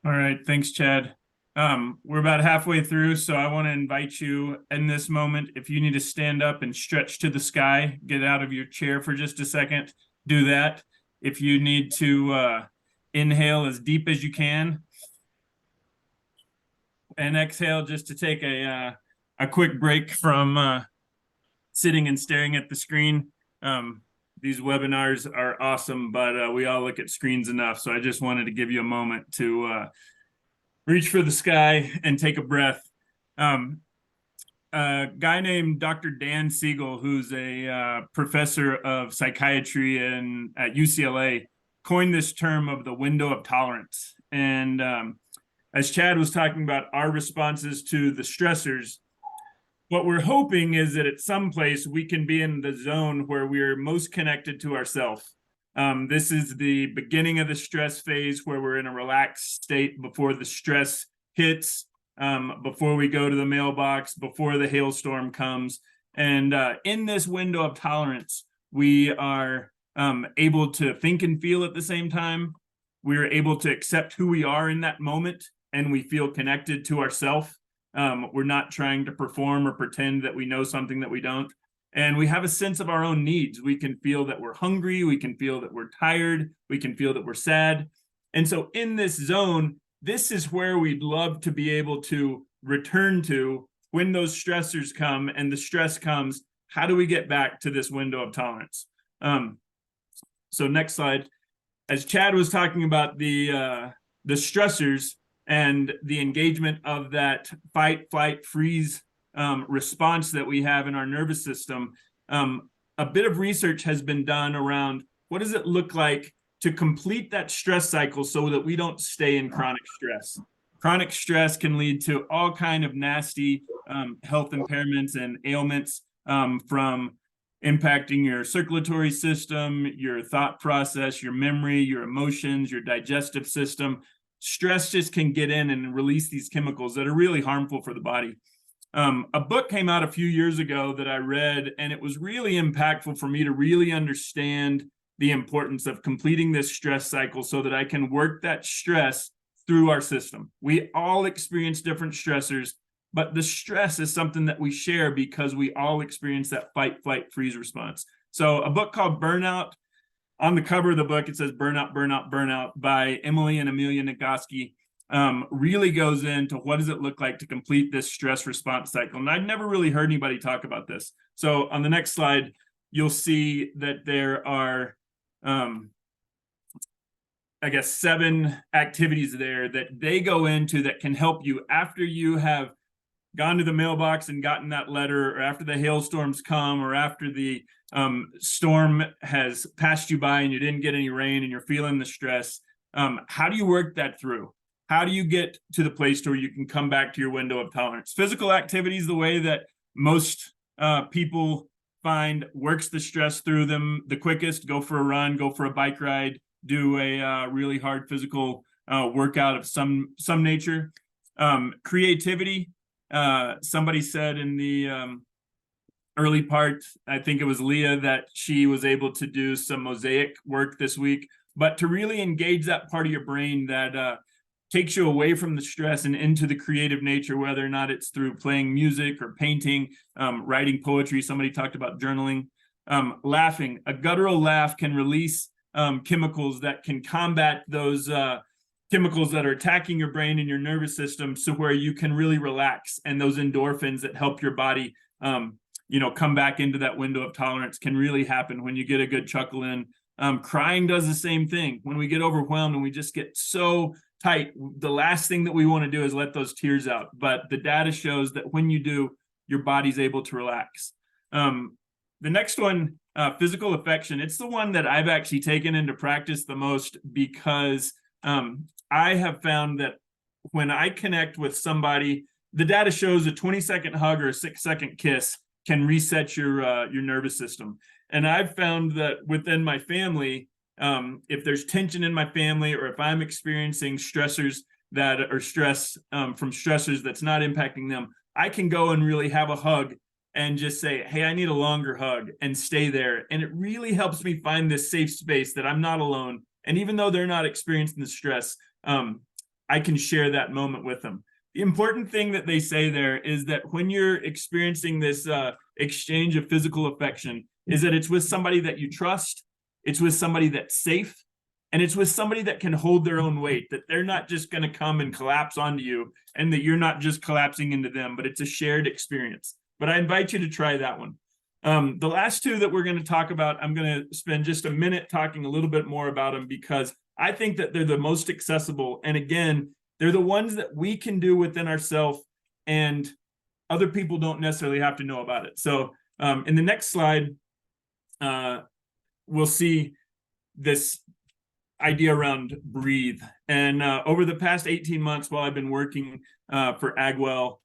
All right, thanks, Chad. We're about halfway through, so I want to invite you in this moment, if you need to stand up and stretch to the sky, get out of your chair for just a second, do that. If you need to inhale as deep as you can, and exhale just to take a quick break from sitting and staring at the screen. These webinars are awesome, but we all look at screens enough. So I just wanted to give you a moment to reach for the sky and take a breath. A guy named Dr. Dan Siegel, who's a professor of psychiatry at UCLA, coined this term of the window of tolerance. And as Chad was talking about our responses to the stressors, what we're hoping is that at some place we can be in the zone where we're most connected to ourselves. This is the beginning of the stress phase, where we're in a relaxed state before the stress hits, before we go to the mailbox, before the hailstorm comes. And in this window of tolerance, we are able to think and feel at the same time. We're able to accept who we are in that moment, and we feel connected to ourselves. We're not trying to perform or pretend that we know something that we don't. And we have a sense of our own needs. We can feel that we're hungry. We can feel that we're tired. We can feel that we're sad. And so in this zone, this is where we'd love to be able to return to when those stressors come and the stress comes. How do we get back to this window of tolerance? So next slide. As Chad was talking about the stressors and the engagement of that fight, flight, freeze response that we have in our nervous system, a bit of research has been done around what does it look like to complete that stress cycle so that we don't stay in chronic stress. Chronic stress can lead to all kind of nasty health impairments and ailments, from impacting your circulatory system, your thought process, your memory, your emotions, your digestive system. Stress just can get in and release these chemicals that are really harmful for the body. A book came out a few years ago that I read, and it was really impactful for me to really understand the importance of completing this stress cycle so that I can work that stress through our system. We all experience different stressors, but the stress is something that we share because we all experience that fight, flight, freeze response. So a book called Burnout. On the cover of the book, it says Burnout, Burnout, Burnout by Emily and Amelia Nagoski. Really goes into what does it look like to complete this stress response cycle. And I'd never really heard anybody talk about this. So on the next slide, you'll see that there are, I guess, 7 activities there that they go into that can help you after you have gone to the mailbox and gotten that letter, or after the hailstorms come, or after the storm has passed you by and you didn't get any rain and you're feeling the stress. How do you work that through? how do you get to the place where you can come back to your window of tolerance? Physical activity is the way that most people find works the stress through them the quickest. Go for a run, go for a bike ride, do a really hard physical workout of some nature. Creativity, somebody said in the early part, I think it was Leah, that she was able to do some mosaic work this week, but to really engage that part of your brain that takes you away from the stress and into the creative nature, whether or not it's through playing music or painting, writing poetry. Somebody talked about journaling. Laughing. A guttural laugh can release chemicals that can combat those chemicals that are attacking your brain and your nervous system, so where you can really relax, and those endorphins that help your body come back into that window of tolerance can really happen when you get a good chuckle in. Crying does the same thing. When we get overwhelmed and we just get so tight, the last thing that we want to do is let those tears out. But the data shows that when you do, your body's able to relax. The next one, physical affection. It's the one that I've actually taken into practice the most, because I have found that when I connect with somebody, the data shows a 20-second hug or a 6-second kiss can reset your nervous system. And I've found that within my family, if there's tension in my family, or if I'm experiencing stressors that are stress from stressors that's not impacting them, I can go and really have a hug and just say, hey, I need a longer hug, and stay there. And it really helps me find this safe space that I'm not alone. And even though they're not experiencing the stress, I can share that moment with them. The important thing that they say there is that when you're experiencing this exchange of physical affection, is that it's with somebody that you trust, it's with somebody that's safe, and it's with somebody that can hold their own weight, that they're not just going to come and collapse onto you, and that you're not just collapsing into them, but it's a shared experience. But I invite you to try that one. The last two that we're going to talk about, I'm going to spend just a minute talking a little bit more about them, because I think that they're the most accessible. And again, they're the ones that we can do within ourselves, and other people don't necessarily have to know about it. So in the next slide, we'll see this idea around breathe. And over the past 18 months, while I've been working for AgWell,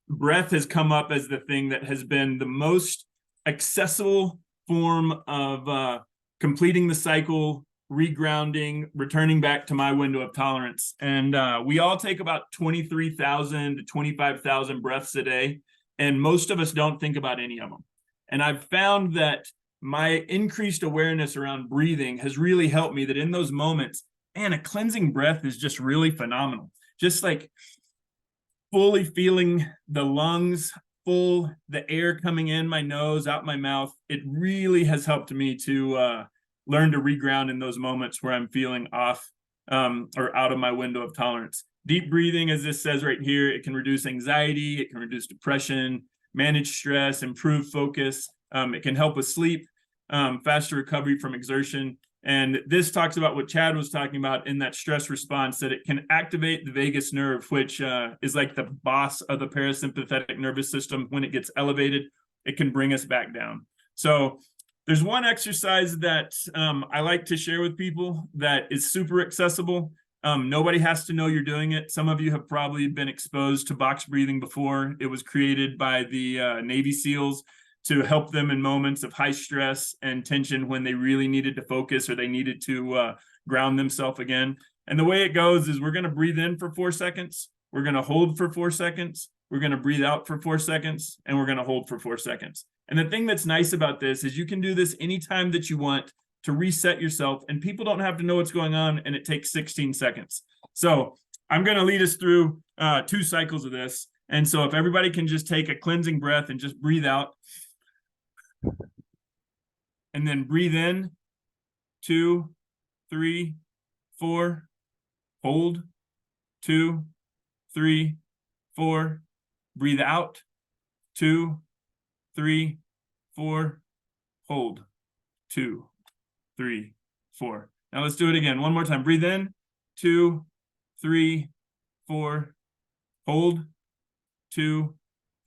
breath has come up as the thing that has been the most accessible form of completing the cycle, regrounding, returning back to my window of tolerance. And we all take about 23,000 to 25,000 breaths a day, and most of us don't think about any of them. And I've found that my increased awareness around breathing has really helped me, that in those moments, man, a cleansing breath is just really phenomenal. Just like fully feeling the lungs full, the air coming in my nose, out my mouth. It really has helped me to learn to reground in those moments where I'm feeling off or out of my window of tolerance. Deep breathing, as this says right here, it can reduce anxiety, it can reduce depression, manage stress, improve focus. It can help with sleep, faster recovery from exertion. And this talks about what Chad was talking about in that stress response, that it can activate the vagus nerve, which is like the boss of the parasympathetic nervous system. When it gets elevated, it can bring us back down. So there's one exercise that I like to share with people that is super accessible. Nobody has to know you're doing it. Some of you have probably been exposed to box breathing before. It was created by the Navy SEALs to help them in moments of high stress and tension when they really needed to focus, or they needed to ground themselves again. And the way it goes is we're going to breathe in for 4 seconds. We're going to hold for 4 seconds. We're going to breathe out for 4 seconds, and we're going to hold for 4 seconds. And the thing that's nice about this is you can do this anytime that you want to reset yourself, and people don't have to know what's going on, and it takes 16 seconds. So I'm going to lead us through 2 cycles of this. And so if everybody can just take a cleansing breath and just breathe out, and then breathe in, 2, 3, 4, hold, 2, 3, 4, breathe out, 2, 3, 4, hold, 2, 3, 4. Now let's do it again. One more time. Breathe in, 2, 3, 4, hold, 2,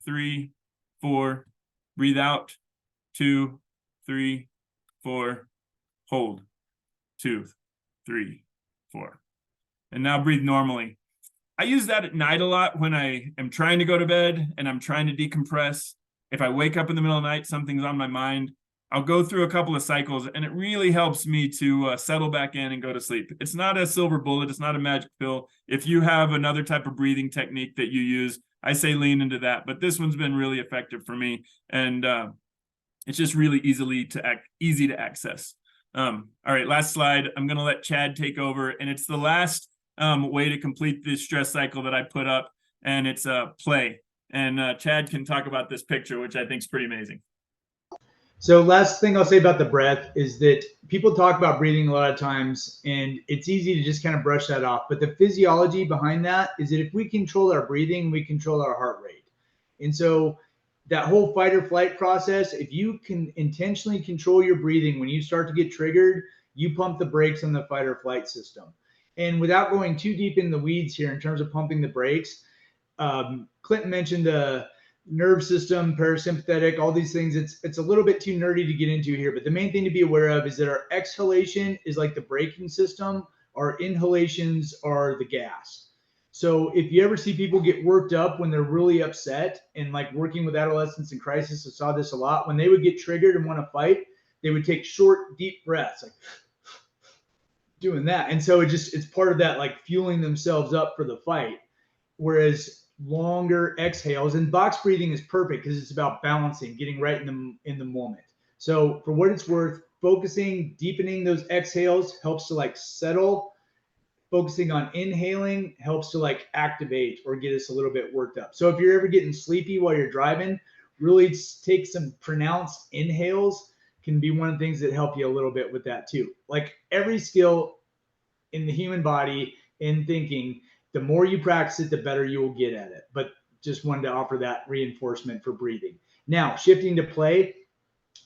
3, 4, breathe out, 2, 3, 4, hold, 2, 3, 4. And now breathe normally. I use that at night a lot when I am trying to go to bed and I'm trying to decompress. If I wake up in the middle of the night, something's on my mind, I'll go through a couple of cycles, and it really helps me to settle back in and go to sleep. It's not a silver bullet. It's not a magic pill. If you have another type of breathing technique that you use, I say lean into that. But this one's been really effective for me, and it's just really easy to access. All right, last slide. I'm going to let Chad take over, and it's the last way to complete this stress cycle that I put up, and it's play. And Chad can talk about this picture, which I think is pretty amazing. So last thing I'll say about the breath is that people talk about breathing a lot of times, and it's easy to just kind of brush that off. But the physiology behind that is that if we control our breathing, we control our heart rate. And so that whole fight or flight process, if you can intentionally control your breathing, when you start to get triggered, you pump the brakes on the fight or flight system. And without going too deep in the weeds here in terms of pumping the brakes, Clinton mentioned the nerve system, parasympathetic, all these things. It's a little bit too nerdy to get into here, but the main thing to be aware of is that our exhalation is like the braking system. Our inhalations are the gas. So if you ever see people get worked up when they're really upset, and like working with adolescents in crisis, I saw this a lot. When they would get triggered and want to fight, they would take short, deep breaths, like doing that. And so it's part of that, like fueling themselves up for the fight. Whereas longer exhales, and box breathing is perfect because it's about balancing, getting right in the moment. So for what it's worth, focusing, deepening those exhales helps to like settle. Focusing on inhaling helps to like activate or get us a little bit worked up. So if you're ever getting sleepy while you're driving, really take some pronounced inhales. Can be one of the things that help you a little bit with that too. Like every skill in the human body in thinking, the more you practice it, the better you will get at it. But just wanted to offer that reinforcement for breathing. Now, shifting to play,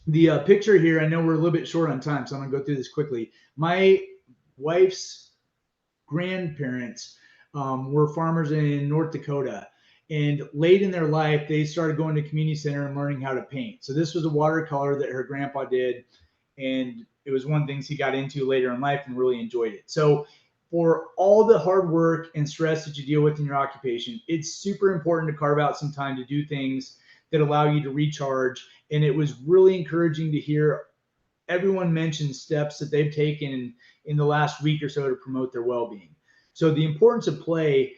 the picture here, I know we're a little bit short on time, so I'm gonna go through this quickly. My wife's grandparents were farmers in North Dakota. And late in their life, they started going to community center and learning how to paint. So this was a watercolor that her grandpa did. And it was one of the things he got into later in life and really enjoyed it. So for all the hard work and stress that you deal with in your occupation, it's super important to carve out some time to do things that allow you to recharge. And it was really encouraging to hear everyone mention steps that they've taken in the last week or so to promote their well-being. So the importance of play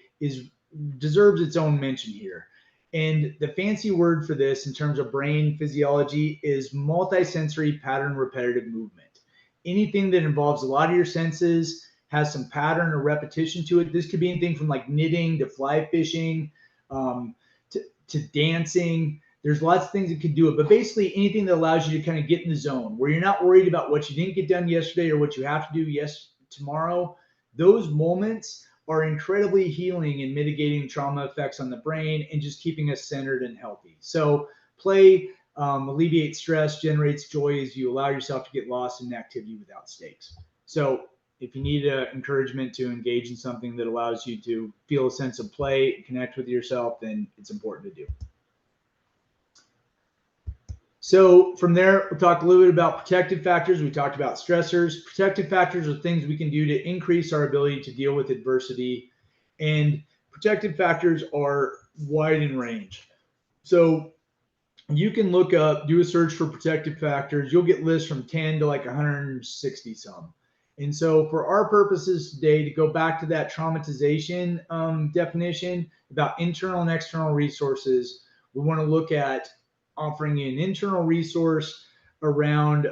deserves its own mention here. And the fancy word for this in terms of brain physiology is multisensory pattern repetitive movement. Anything that involves a lot of your senses, has some pattern or repetition to it. This could be anything from like knitting to fly fishing, to dancing. There's lots of things that could do it, but basically anything that allows you to kind of get in the zone where you're not worried about what you didn't get done yesterday or what you have to do tomorrow. Those moments are incredibly healing in mitigating trauma effects on the brain and just keeping us centered and healthy. So play alleviates stress, generates joy as you allow yourself to get lost in activity without stakes. So if you need encouragement to engage in something that allows you to feel a sense of play, connect with yourself, then it's important to do. So from there, we talked a little bit about protective factors. We talked about stressors. Protective factors are things we can do to increase our ability to deal with adversity. And protective factors are wide in range. So you can look up, do a search for protective factors. You'll get lists from 10 to like 160 some. And so for our purposes today, to go back to that traumatization definition about internal and external resources, we want to look at offering you an internal resource around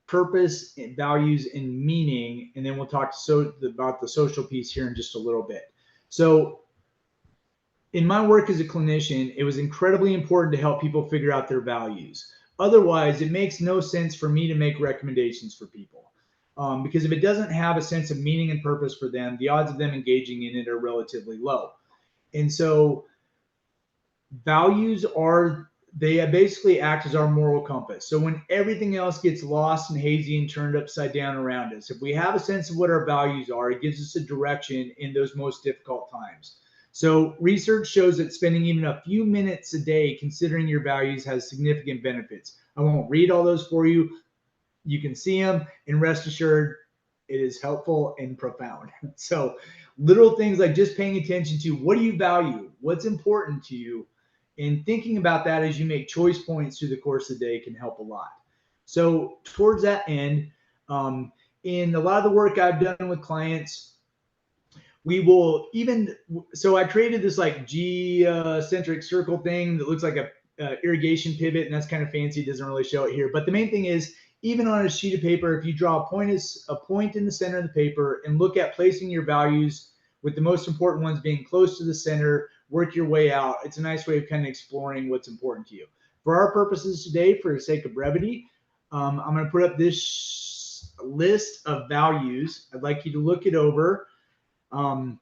purpose, values, and meaning. And then we'll talk about the social piece here in just a little bit. So in my work as a clinician, it was incredibly important to help people figure out their values. Otherwise, it makes no sense for me to make recommendations for people. Because if it doesn't have a sense of meaning and purpose for them, the odds of them engaging in it are relatively low. And so values they basically act as our moral compass. So when everything else gets lost and hazy and turned upside down around us, if we have a sense of what our values are, it gives us a direction in those most difficult times. So research shows that spending even a few minutes a day considering your values has significant benefits. I won't read all those for you. You can see them, and rest assured, It is helpful and profound. So little things like just paying attention to what do you value, what's important to you, and thinking about that as you make choice points through the course of the day can help a lot. So towards that end, in a lot of the work I've done with clients, we will even, so I created this like G-centric circle thing that looks like a irrigation pivot, and that's kind of fancy. It doesn't really show it here. But the main thing is, even on a sheet of paper, if you draw a point in the center of the paper and look at placing your values with the most important ones being close to the center, work your way out. It's a nice way of kind of exploring what's important to you. For our purposes today, for the sake of brevity, I'm going to put up this list of values. I'd like you to look it over. And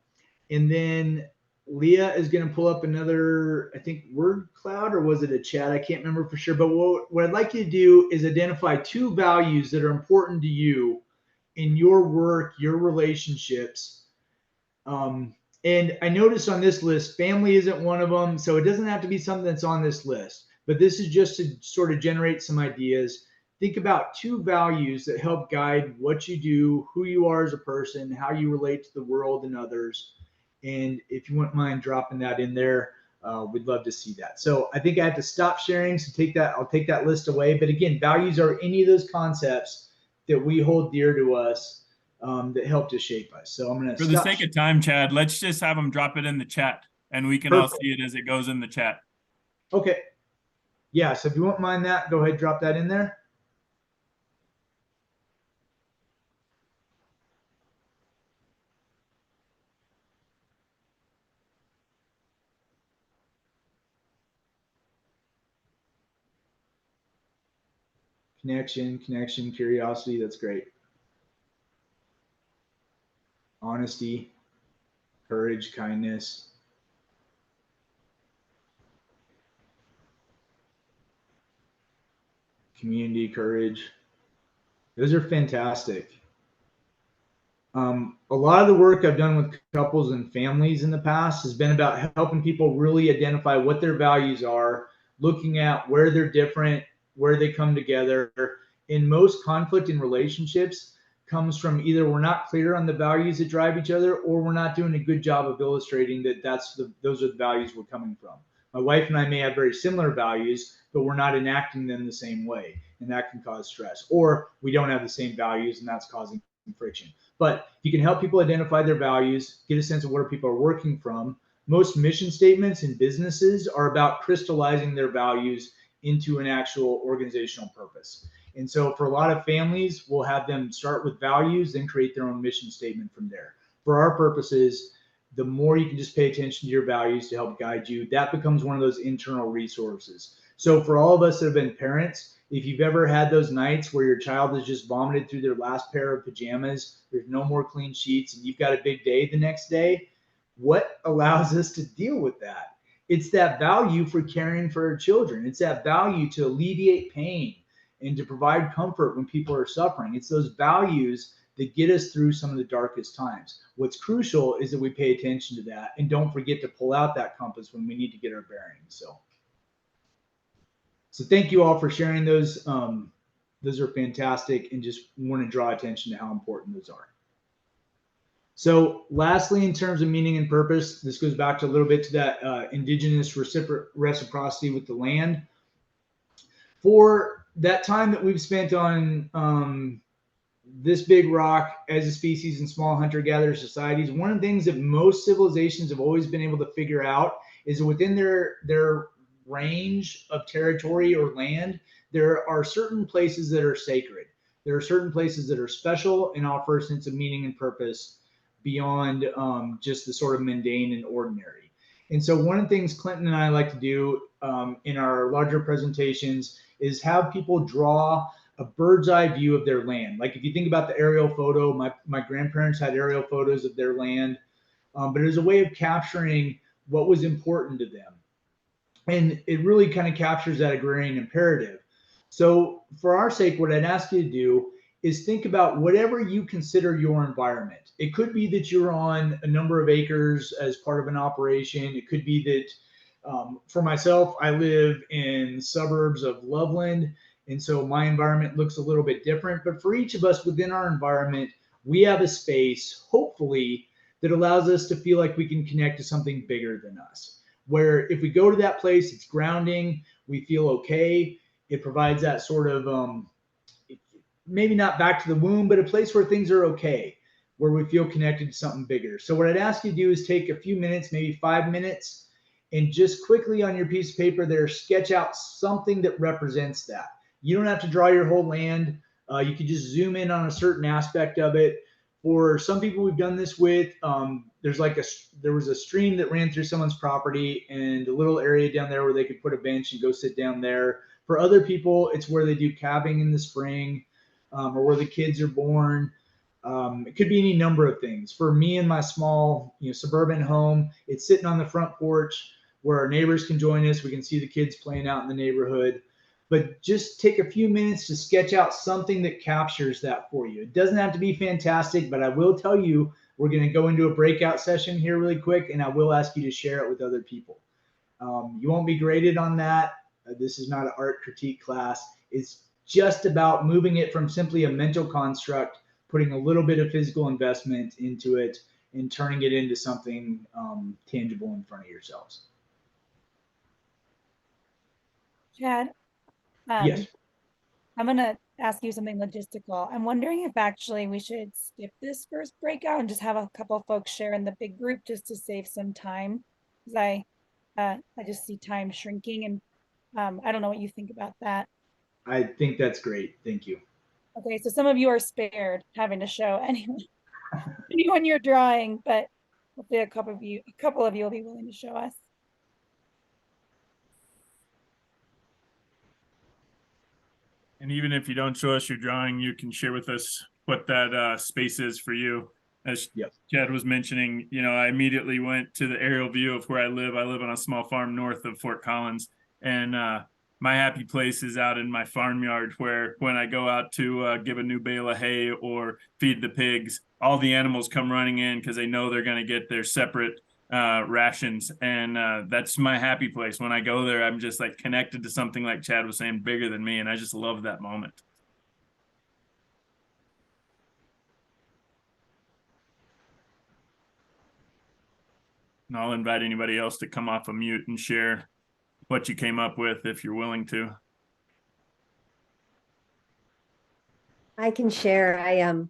then Leah is going to pull up another, I think, word cloud, or was it a chat? I can't remember for sure. But what I'd like you to do is identify 2 values that are important to you in your work, your relationships. And I noticed on this list, family isn't one of them. So it doesn't have to be something that's on this list. But this is just to sort of generate some ideas. Think about 2 values that help guide what you do, who you are as a person, how you relate to the world and others. And if you wouldn't mind dropping that in there, we'd love to see that. So I think I have to stop sharing. So I'll take that list away. But again, values are any of those concepts that we hold dear to us that help to shape us. So I'm going to For the sake of time, Chad, let's just have them drop it in the chat and we can all see it as it goes in the chat. Okay. Yeah. So if you won't mind that, go ahead, drop that in there. Connection, curiosity. That's great. Honesty, courage, kindness. Community, courage. Those are fantastic. A lot of the work I've done with couples and families in the past has been about helping people really identify what their values are, looking at where they're different, where they come together. In most conflict in relationships comes from either we're not clear on the values that drive each other, or we're not doing a good job of illustrating that those are the values we're coming from. My wife and I may have very similar values, but we're not enacting them the same way, and that can cause stress. Or we don't have the same values, and that's causing friction. But if you can help people identify their values, get a sense of where people are working from. Most mission statements in businesses are about crystallizing their values into an actual organizational purpose. And so for a lot of families, we'll have them start with values, then create their own mission statement from there. For our purposes, the more you can just pay attention to your values to help guide you, that becomes one of those internal resources. So for all of us that have been parents, if you've ever had those nights where your child has just vomited through their last pair of pajamas, there's no more clean sheets, and you've got a big day the next day, what allows us to deal with that? It's that value for caring for our children. It's that value to alleviate pain and to provide comfort when people are suffering. It's those values that get us through some of the darkest times. What's crucial is that we pay attention to that and don't forget to pull out that compass when we need to get our bearings. So thank you all for sharing those. Those are fantastic, and just want to draw attention to how important those are. So lastly, in terms of meaning and purpose, this goes back to a little bit to that indigenous reciprocity with the land. For that time that we've spent on this big rock as a species in small hunter-gatherer societies, one of the things that most civilizations have always been able to figure out is that within their range of territory or land, there are certain places that are sacred. There are certain places that are special and offer a sense of meaning and purpose beyond just the sort of mundane and ordinary. And so one of the things Clinton and I like to do in our larger presentations is have people draw a bird's eye view of their land. Like if you think about the aerial photo, my grandparents had aerial photos of their land, but it was a way of capturing what was important to them. And it really kind of captures that agrarian imperative. So for our sake, what I'd ask you to do is think about whatever you consider your environment. It could be that you're on a number of acres as part of an operation. It could be that for myself, I live in suburbs of Loveland, and so my environment looks a little bit different. But for each of us within our environment, we have a space, hopefully, that allows us to feel like we can connect to something bigger than us. Where if we go to that place, it's grounding, we feel okay. It provides that sort of, maybe not back to the womb, but a place where things are okay, where we feel connected to something bigger. So what I'd ask you to do is take a few minutes, maybe 5 minutes, and just quickly on your piece of paper there, sketch out something that represents that. You don't have to draw your whole land. You can just zoom in on a certain aspect of it. For some people we've done this with, there was a stream that ran through someone's property and a little area down there where they could put a bench and go sit down there. For other people, it's where they do calving in the spring, or where the kids are born. It could be any number of things. For me and my small, suburban home, it's sitting on the front porch where our neighbors can join us. We can see the kids playing out in the neighborhood. But just take a few minutes to sketch out something that captures that for you. It doesn't have to be fantastic, but I will tell you, we're going to go into a breakout session here really quick, and I will ask you to share it with other people. You won't be graded on that. This is not an art critique class. It's just about moving it from simply a mental construct, putting a little bit of physical investment into it, and turning it into something tangible in front of yourselves. Chad, Yes. I'm gonna ask you something logistical. I'm wondering if actually we should skip this first breakout and just have a couple of folks share in the big group just to save some time. Because I just see time shrinking, and I don't know what you think about that. I think that's great. Thank you. Okay, so some of you are spared having to show anyone you're drawing, but hopefully a couple of you will be willing to show us. And even if you don't show us your drawing, you can share with us what that space is for you. As Chad was mentioning, I immediately went to the aerial view of where I live. I live on a small farm north of Fort Collins, and my happy place is out in my farmyard, where when I go out to give a new bale of hay or feed the pigs, all the animals come running in because they know they're going to get their separate rations. And that's my happy place. When I go there, I'm just like connected to something, like Chad was saying, bigger than me. And I just love that moment. And I'll invite anybody else to come off of mute and share what you came up with if you're willing to. I can share.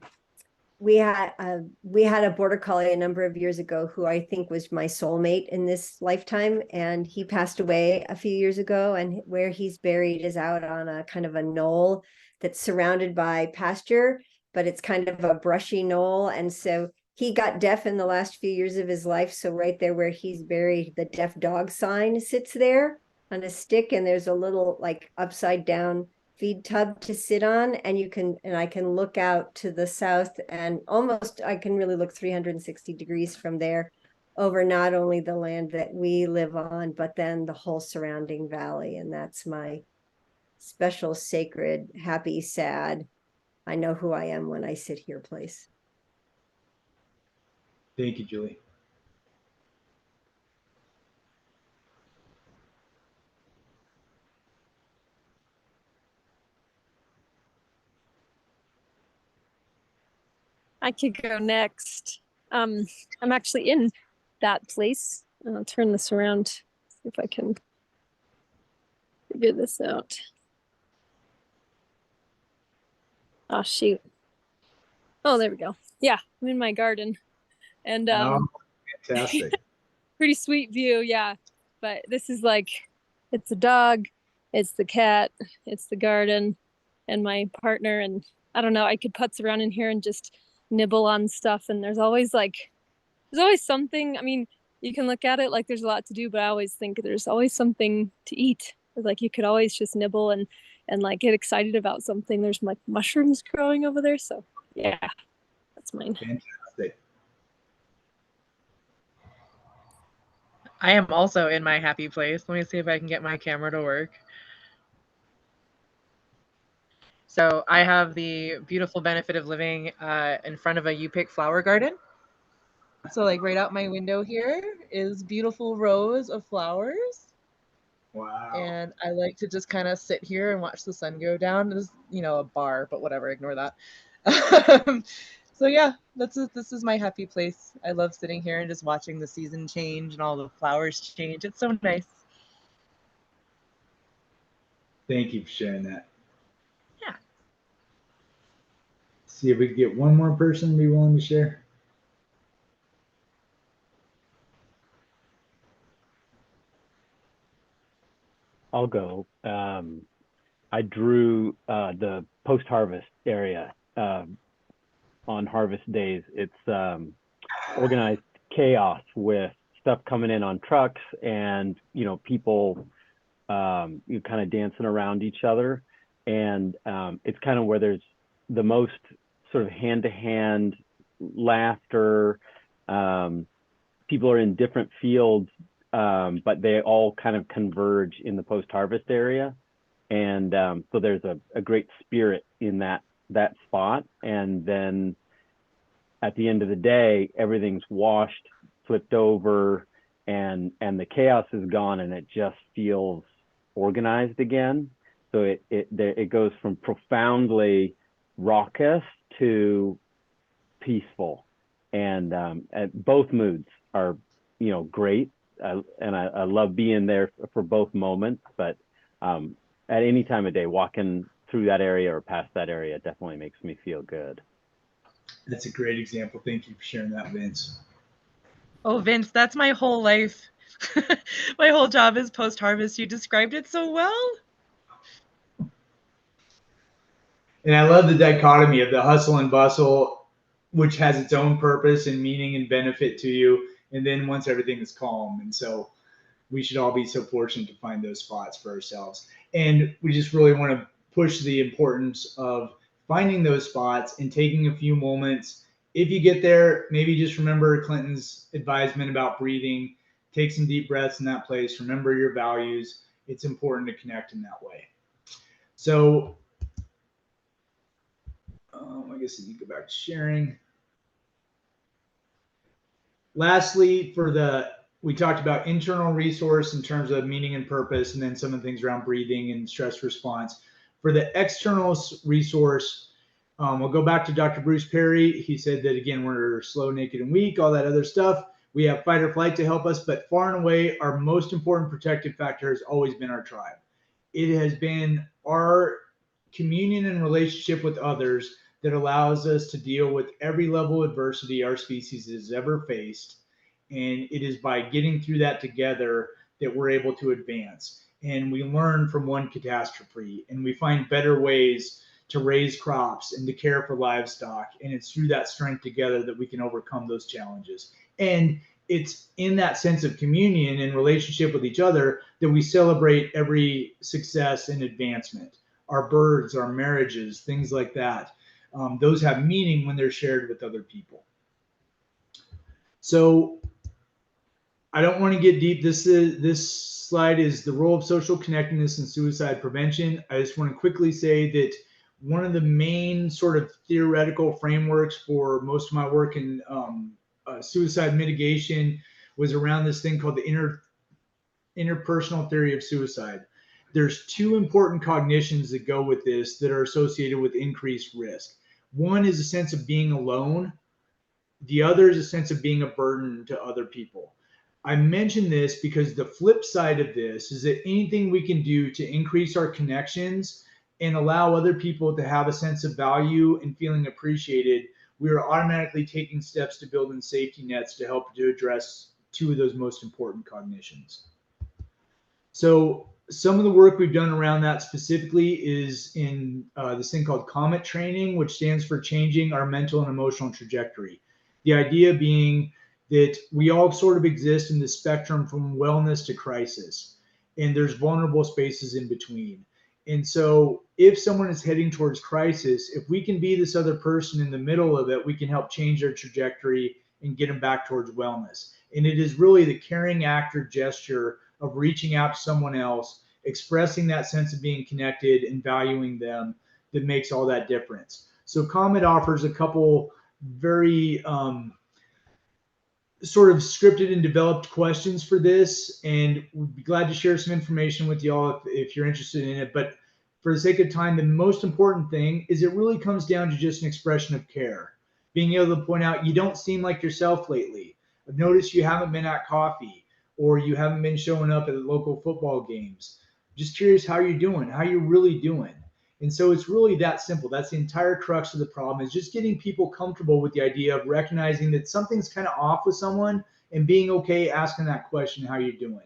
We had a border collie a number of years ago who I think was my soulmate in this lifetime, and he passed away a few years ago, and where he's buried is out on a kind of a knoll that's surrounded by pasture, but it's kind of a brushy knoll. And so he got deaf in the last few years of his life. So right there where he's buried, the deaf dog sign sits there on a stick, and there's a little like upside down feed tub to sit on, and I can look out to the south, and I can really look 360 degrees from there over not only the land that we live on, but then the whole surrounding valley. And that's my special, sacred, happy, sad, I know who I am when I sit here place. Thank you, Julie. I could go next. I'm actually in that place. I'll turn this around, see if I can figure this out. Oh, shoot. Oh, there we go. Yeah, I'm in my garden. And fantastic. Pretty sweet view, yeah. But this is like, it's a dog, it's the cat, it's the garden, and my partner. And I don't know, I could putz around in here and just nibble on stuff, and there's always something. I mean, you can look at it like there's a lot to do, but I always think there's always something to eat. Like you could always just nibble and like get excited about something. There's like mushrooms growing over there, so yeah, that's mine. Fantastic. I am also in my happy place. Let me see if I can get my camera to work. So I have the beautiful benefit of living in front of a you-pick flower garden. So like right out my window here is beautiful rows of flowers. Wow. And I like to just kind of sit here and watch the sun go down. There's, a bar, but whatever, ignore that. So yeah, this is my happy place. I love sitting here and just watching the season change and all the flowers change. It's so nice. Thank you for sharing that. Yeah. See if we can get one more person to be willing to share. I'll go. I drew the post-harvest area on harvest days. It's organized chaos with stuff coming in on trucks and, you know, people you kind of dancing around each other. And it's kind of where there's the most sort of hand-to-hand laughter. People are in different fields, but they all kind of converge in the post-harvest area. And so there's a great spirit in that spot. And then at the end of the day, everything's washed, flipped over, and the chaos is gone, and it just feels organized again. So it goes from profoundly raucous to peaceful, and both moods are, you know, great. And I love being there for both moments, but at any time of day, walking through that area or past that area definitely makes me feel good. That's a great example. Thank you for sharing that, Vince. Oh, Vince, that's my whole life. My whole job is post-harvest. You described it so well. And I love the dichotomy of the hustle and bustle, which has its own purpose and meaning and benefit to you. And then once everything is calm. And so we should all be so fortunate to find those spots for ourselves. And we just really want to push the importance of finding those spots and taking a few moments. If you get there, maybe just remember Clinton's advisement about breathing. Take some deep breaths in that place. Remember your values. It's important to connect in that way. So I guess if you go back to sharing. Lastly, we talked about internal resource in terms of meaning and purpose, and then some of the things around breathing and stress response. For the external resource, we'll go back to Dr. Bruce Perry. He said that, again, we're slow, naked, and weak, all that other stuff. We have fight or flight to help us, but far and away, our most important protective factor has always been our tribe. It has been our communion and relationship with others that allows us to deal with every level of adversity our species has ever faced. And it is by getting through that together that we're able to advance. And we learn from one catastrophe, and we find better ways to raise crops and to care for livestock. And it's through that strength together that we can overcome those challenges. And it's in that sense of communion and relationship with each other that we celebrate every success and advancement. Our birds, our marriages, things like that. Those have meaning when they're shared with other people. So I don't want to get deep. This slide is the role of social connectedness in suicide prevention. I just want to quickly say that one of the main sort of theoretical frameworks for most of my work in suicide mitigation was around this thing called the interpersonal theory of suicide. There's two important cognitions that go with this that are associated with increased risk. One is a sense of being alone. The other is a sense of being a burden to other people. I mention this because the flip side of this is that anything we can do to increase our connections and allow other people to have a sense of value and feeling appreciated, we are automatically taking steps to build in safety nets to help to address two of those most important cognitions. So some of the work we've done around that specifically is in this thing called COMET training, which stands for changing our mental and emotional trajectory. The idea being that we all sort of exist in the spectrum from wellness to crisis, and there's vulnerable spaces in between. And so if someone is heading towards crisis, if we can be this other person in the middle of it, we can help change their trajectory and get them back towards wellness. And it is really the caring act or gesture of reaching out to someone else, expressing that sense of being connected and valuing them that makes all that difference. So COMET offers a couple very sort of scripted and developed questions for this, and we'd be glad to share some information with y'all if you're interested in it. But for the sake of time, the most important thing is it really comes down to just an expression of care. being able to point out, you don't seem like yourself lately. I've noticed you haven't been at coffee, or you haven't been showing up at the local football games. Just curious how you're doing, how you're really doing. And so it's really that simple. That's the entire crux of the problem, is just getting people comfortable with the idea of recognizing that something's kind of off with someone and being okay asking that question, how you're doing.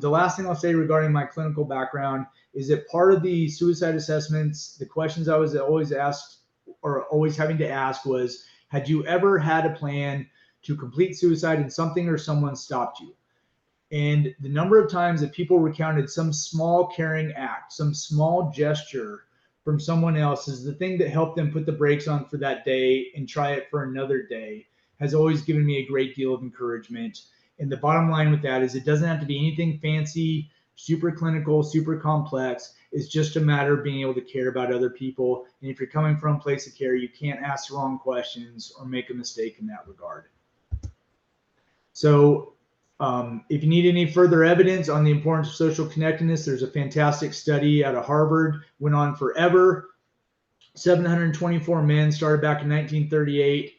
The last thing I'll say regarding my clinical background is that part of the suicide assessments, the questions I was always asked or always having to ask was, had you ever had a plan to complete suicide and something or someone stopped you? And the number of times that people recounted some small caring act, some small gesture from someone else is the thing that helped them put the brakes on for that day and try it for another day has always given me a great deal of encouragement. And the bottom line with that is it doesn't have to be anything fancy, super clinical, super complex. It's just a matter of being able to care about other people. And if you're coming from a place of care, you can't ask the wrong questions or make a mistake in that regard. So if you need any further evidence on the importance of social connectedness, there's a fantastic study out of Harvard, went on forever. 724 men, started back in 1938.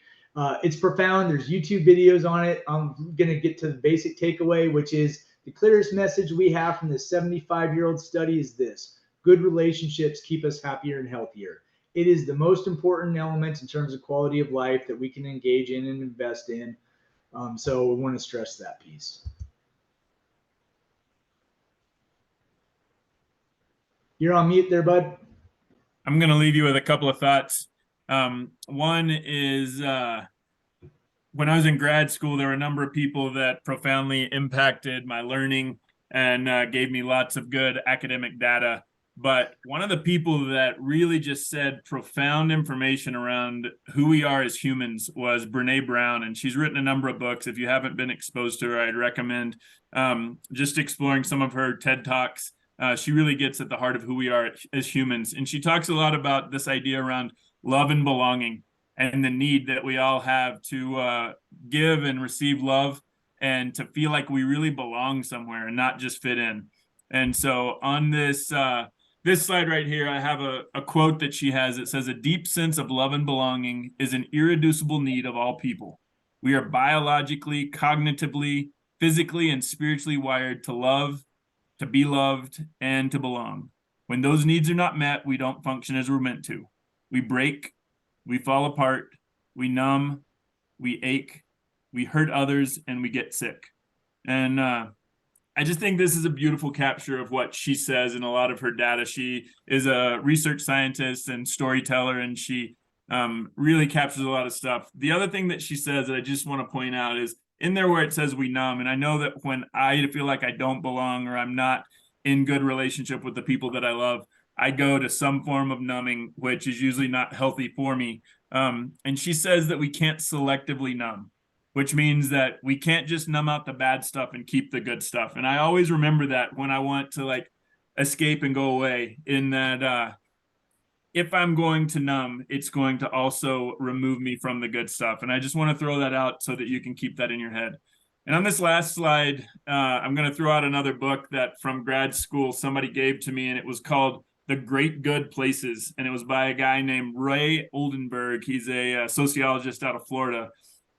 It's profound. There's YouTube videos on it. I'm going to get to the basic takeaway, which is the clearest message we have from this 75-year-old study is this: good relationships keep us happier and healthier. It is the most important element in terms of quality of life that we can engage in and invest in. So we want to stress that piece. You're on mute there, bud. I'm going to leave you with a couple of thoughts. One is when I was in grad school, there were a number of people that profoundly impacted my learning and gave me lots of good academic data. But one of the people that really just said profound information around who we are as humans was Brene Brown. And she's written a number of books. If you haven't been exposed to her, I'd recommend just exploring some of her TED Talks. She really gets at the heart of who we are as humans. And she talks a lot about this idea around love and belonging and the need that we all have to give and receive love and to feel like we really belong somewhere and not just fit in. And so on this this slide right here, I have a quote that she has. It says, "A deep sense of love and belonging is an irreducible need of all people. We are biologically, cognitively, physically, and spiritually wired to love, to be loved, and to belong. When those needs are not met, we don't function as we're meant to. We break, we fall apart, we numb, we ache, we hurt others, and we get sick." And I just think this is a beautiful capture of what she says in a lot of her data. She is a research scientist and storyteller, and she really captures a lot of stuff. The other thing that she says that I just want to point out is in there where it says we numb. And I know that when I feel like I don't belong or I'm not in good relationship with the people that I love, I go to some form of numbing, which is usually not healthy for me. And she says that we can't selectively numb, which means that we can't just numb out the bad stuff and keep the good stuff. And I always remember that when I want to like escape and go away, in that if I'm going to numb, it's going to also remove me from the good stuff. And I just want to throw that out so that you can keep that in your head. And on this last slide, I'm going to throw out another book that from grad school somebody gave to me, and it was called The Great Good Places. And it was by a guy named Ray Oldenburg. He's a sociologist out of Florida.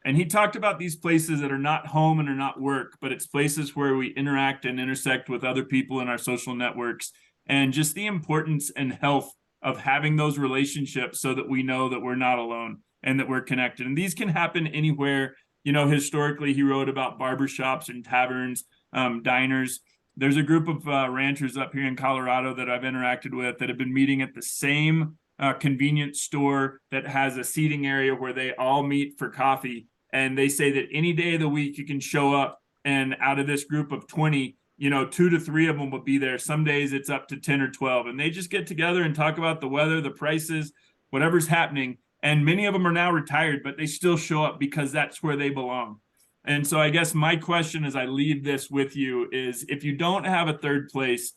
And he talked about these places that are not home and are not work, but it's places where we interact and intersect with other people in our social networks, and just the importance and health of having those relationships so that we know that we're not alone and that we're connected. And these can happen anywhere. You know, historically, he wrote about barbershops and taverns, diners. There's a group of ranchers up here in Colorado that I've interacted with that have been meeting at the same convenience store that has a seating area where they all meet for coffee. And they say that any day of the week you can show up, and out of this group of 20, 2 to 3 of them will be there. Some days it's up to 10 or 12, and they just get together and talk about the weather, the prices, whatever's happening. And many of them are now retired, but they still show up because that's where they belong. And so I guess my question as I leave this with you is, if you don't have a third place,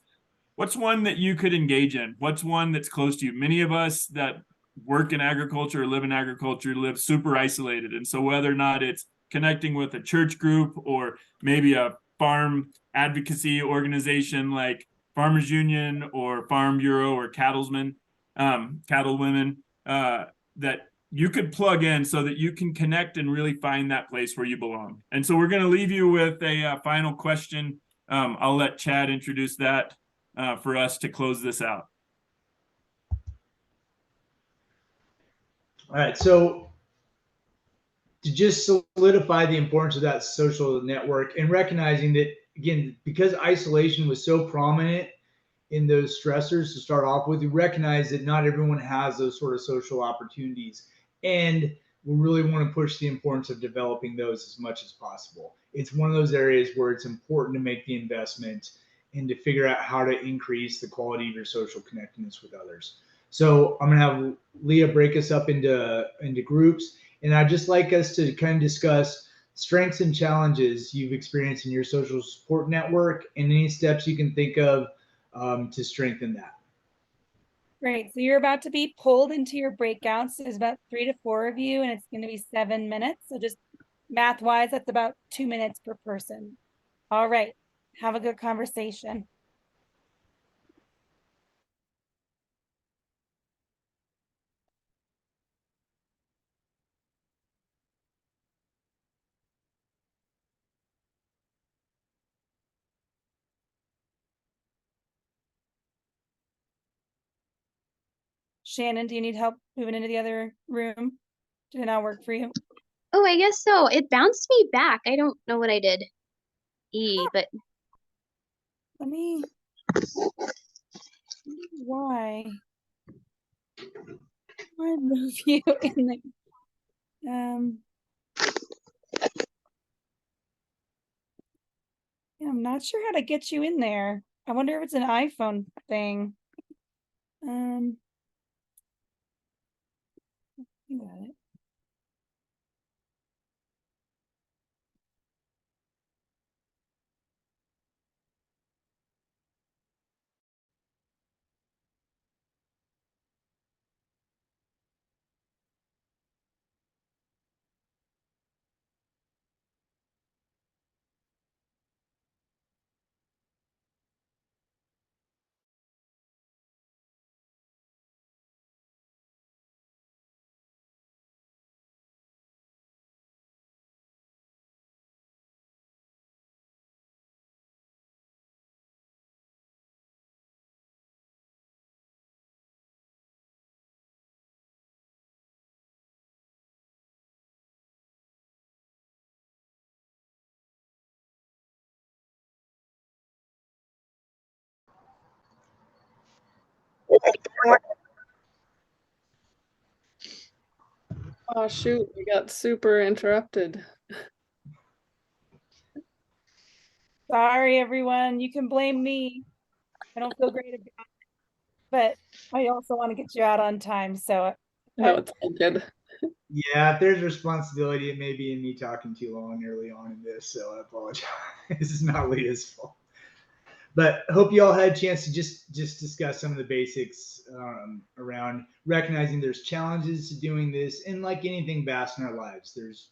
what's one that you could engage in? What's one that's close to you? Many of us that work in agriculture or live in agriculture live super isolated. And so whether or not it's connecting with a church group or maybe a farm advocacy organization like Farmers Union or Farm Bureau or cattlewomen, that you could plug in so that you can connect and really find that place where you belong. And so we're going to leave you with a final question. I'll let Chad introduce that for us to close this out. All right, so to just solidify the importance of that social network and recognizing that, again, because isolation was so prominent in those stressors to start off with, we recognize that not everyone has those sort of social opportunities. And we really want to push the importance of developing those as much as possible. It's one of those areas where it's important to make the investment and to figure out how to increase the quality of your social connectedness with others. So I'm going to have Leah break us up into groups. And I'd just like us to kind of discuss strengths and challenges you've experienced in your social support network and any steps you can think of to strengthen that. Great. So you're about to be pulled into your breakouts. There's about 3 to 4 of you, and it's going to be 7 minutes. So just math wise, that's about 2 minutes per person. All right. Have a good conversation. Shannon, do you need help moving into the other room? Did it not work for you? Oh, I guess so. It bounced me back. I don't know what I did. But Let me. Why? Why move you in there? Yeah, I'm not sure how to get you in there. I wonder if it's an iPhone thing. You got it. Oh shoot, we got super interrupted. Sorry, everyone. You can blame me. I don't feel great about it, but I also want to get you out on time. So No, it's all good. Yeah, if there's responsibility, it may be in me talking too long early on in this, so I apologize. This is not Leah's fault. But I hope you all had a chance to just discuss some of the basics around recognizing there's challenges to doing this, and like anything vast in our lives, there's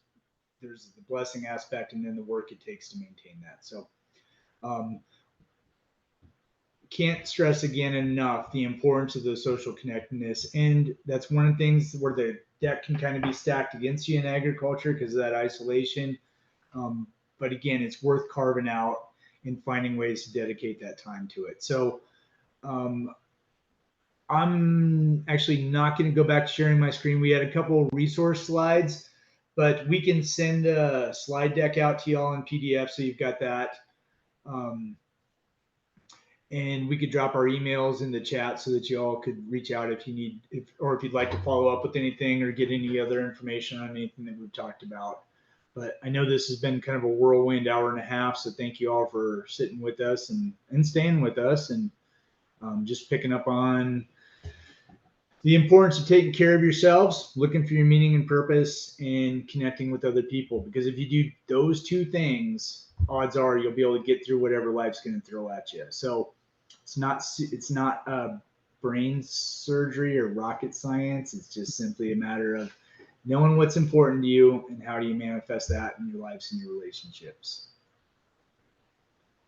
the blessing aspect and then the work it takes to maintain that. So can't stress again enough the importance of the social connectedness, and that's one of the things where the deck can kind of be stacked against you in agriculture because of that isolation. But again, it's worth carving out and finding ways to dedicate that time to it. So I'm actually not going to go back to sharing my screen. We had a couple of resource slides, but we can send a slide deck out to y'all in PDF so you've got that. And we could drop our emails in the chat so that you all could reach out if you need, or if you'd like to follow up with anything or get any other information on anything that we've talked about. But I know this has been kind of a whirlwind hour and a half, so thank you all for sitting with us and staying with us and just picking up on the importance of taking care of yourselves, looking for your meaning and purpose, and connecting with other people. Because if you do those two things, odds are you'll be able to get through whatever life's going to throw at you. So it's not brain surgery or rocket science. It's just simply a matter of knowing what's important to you and how do you manifest that in your lives and your relationships.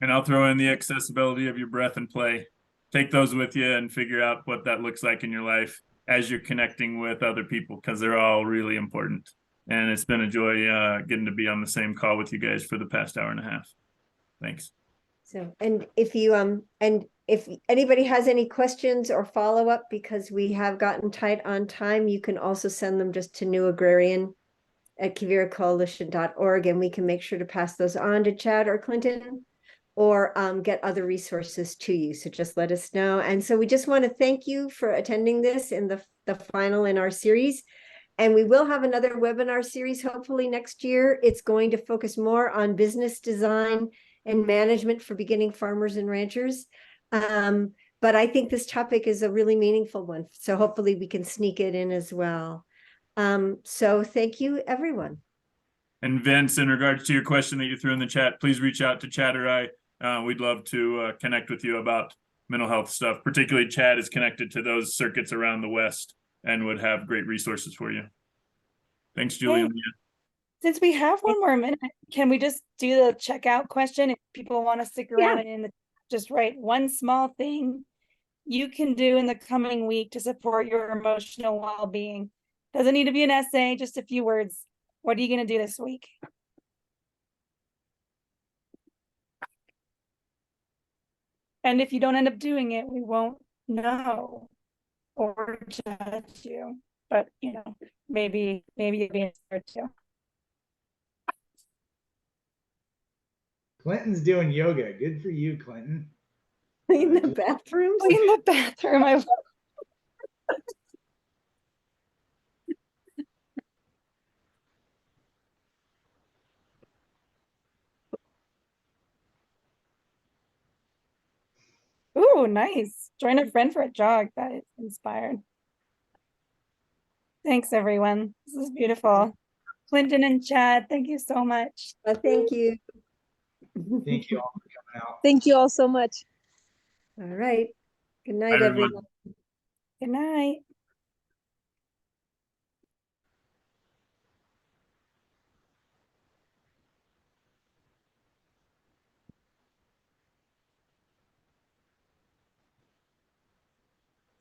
And I'll throw in the accessibility of your breath and play. Take those with you and figure out what that looks like in your life. as you're connecting with other people, because they're all really important. And it's been a joy getting to be on the same call with you guys for the past hour and a half. Thanks. So, and if anybody has any questions or follow-up, because we have gotten tight on time, you can also send them just to newagrarian@quiviracoalition.org, and we can make sure to pass those on to Chad or Clinton, or get other resources to you. So just let us know. And so we just want to thank you for attending this in the final in our series. And we will have another webinar series hopefully next year. It's going to focus more on business design and management for beginning farmers and ranchers. But I think this topic is a really meaningful one. So hopefully we can sneak it in as well. So thank you, everyone. And Vince, in regards to your question that you threw in the chat, please reach out to Chad or I. We'd love to connect with you about mental health stuff. Particularly Chad is connected to those circuits around the West and would have great resources for you. Thanks, Julie. Hey, since we have one more minute, can we just do the checkout question? If people want to stick around and just write one small thing you can do in the coming week to support your emotional well-being. Doesn't need to be an essay, just a few words. What are you going to do this week? And if you don't end up doing it, we won't know or judge you. But, you know, maybe you'll be inspired too. Clinton's doing yoga. Good for you, Clinton. In the bathroom? In the bathroom. I Ooh, nice. Join a friend for a jog. That is inspired. Thanks, everyone. This is beautiful. Clinton and Chad, thank you so much. Thank you. Thank you all for coming out. Thank you all so much. All right. Good night, Bye, everyone. everyone. Good night.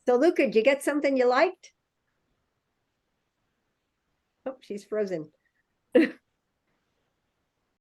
So Luca, did you get something you liked? Oh, she's frozen.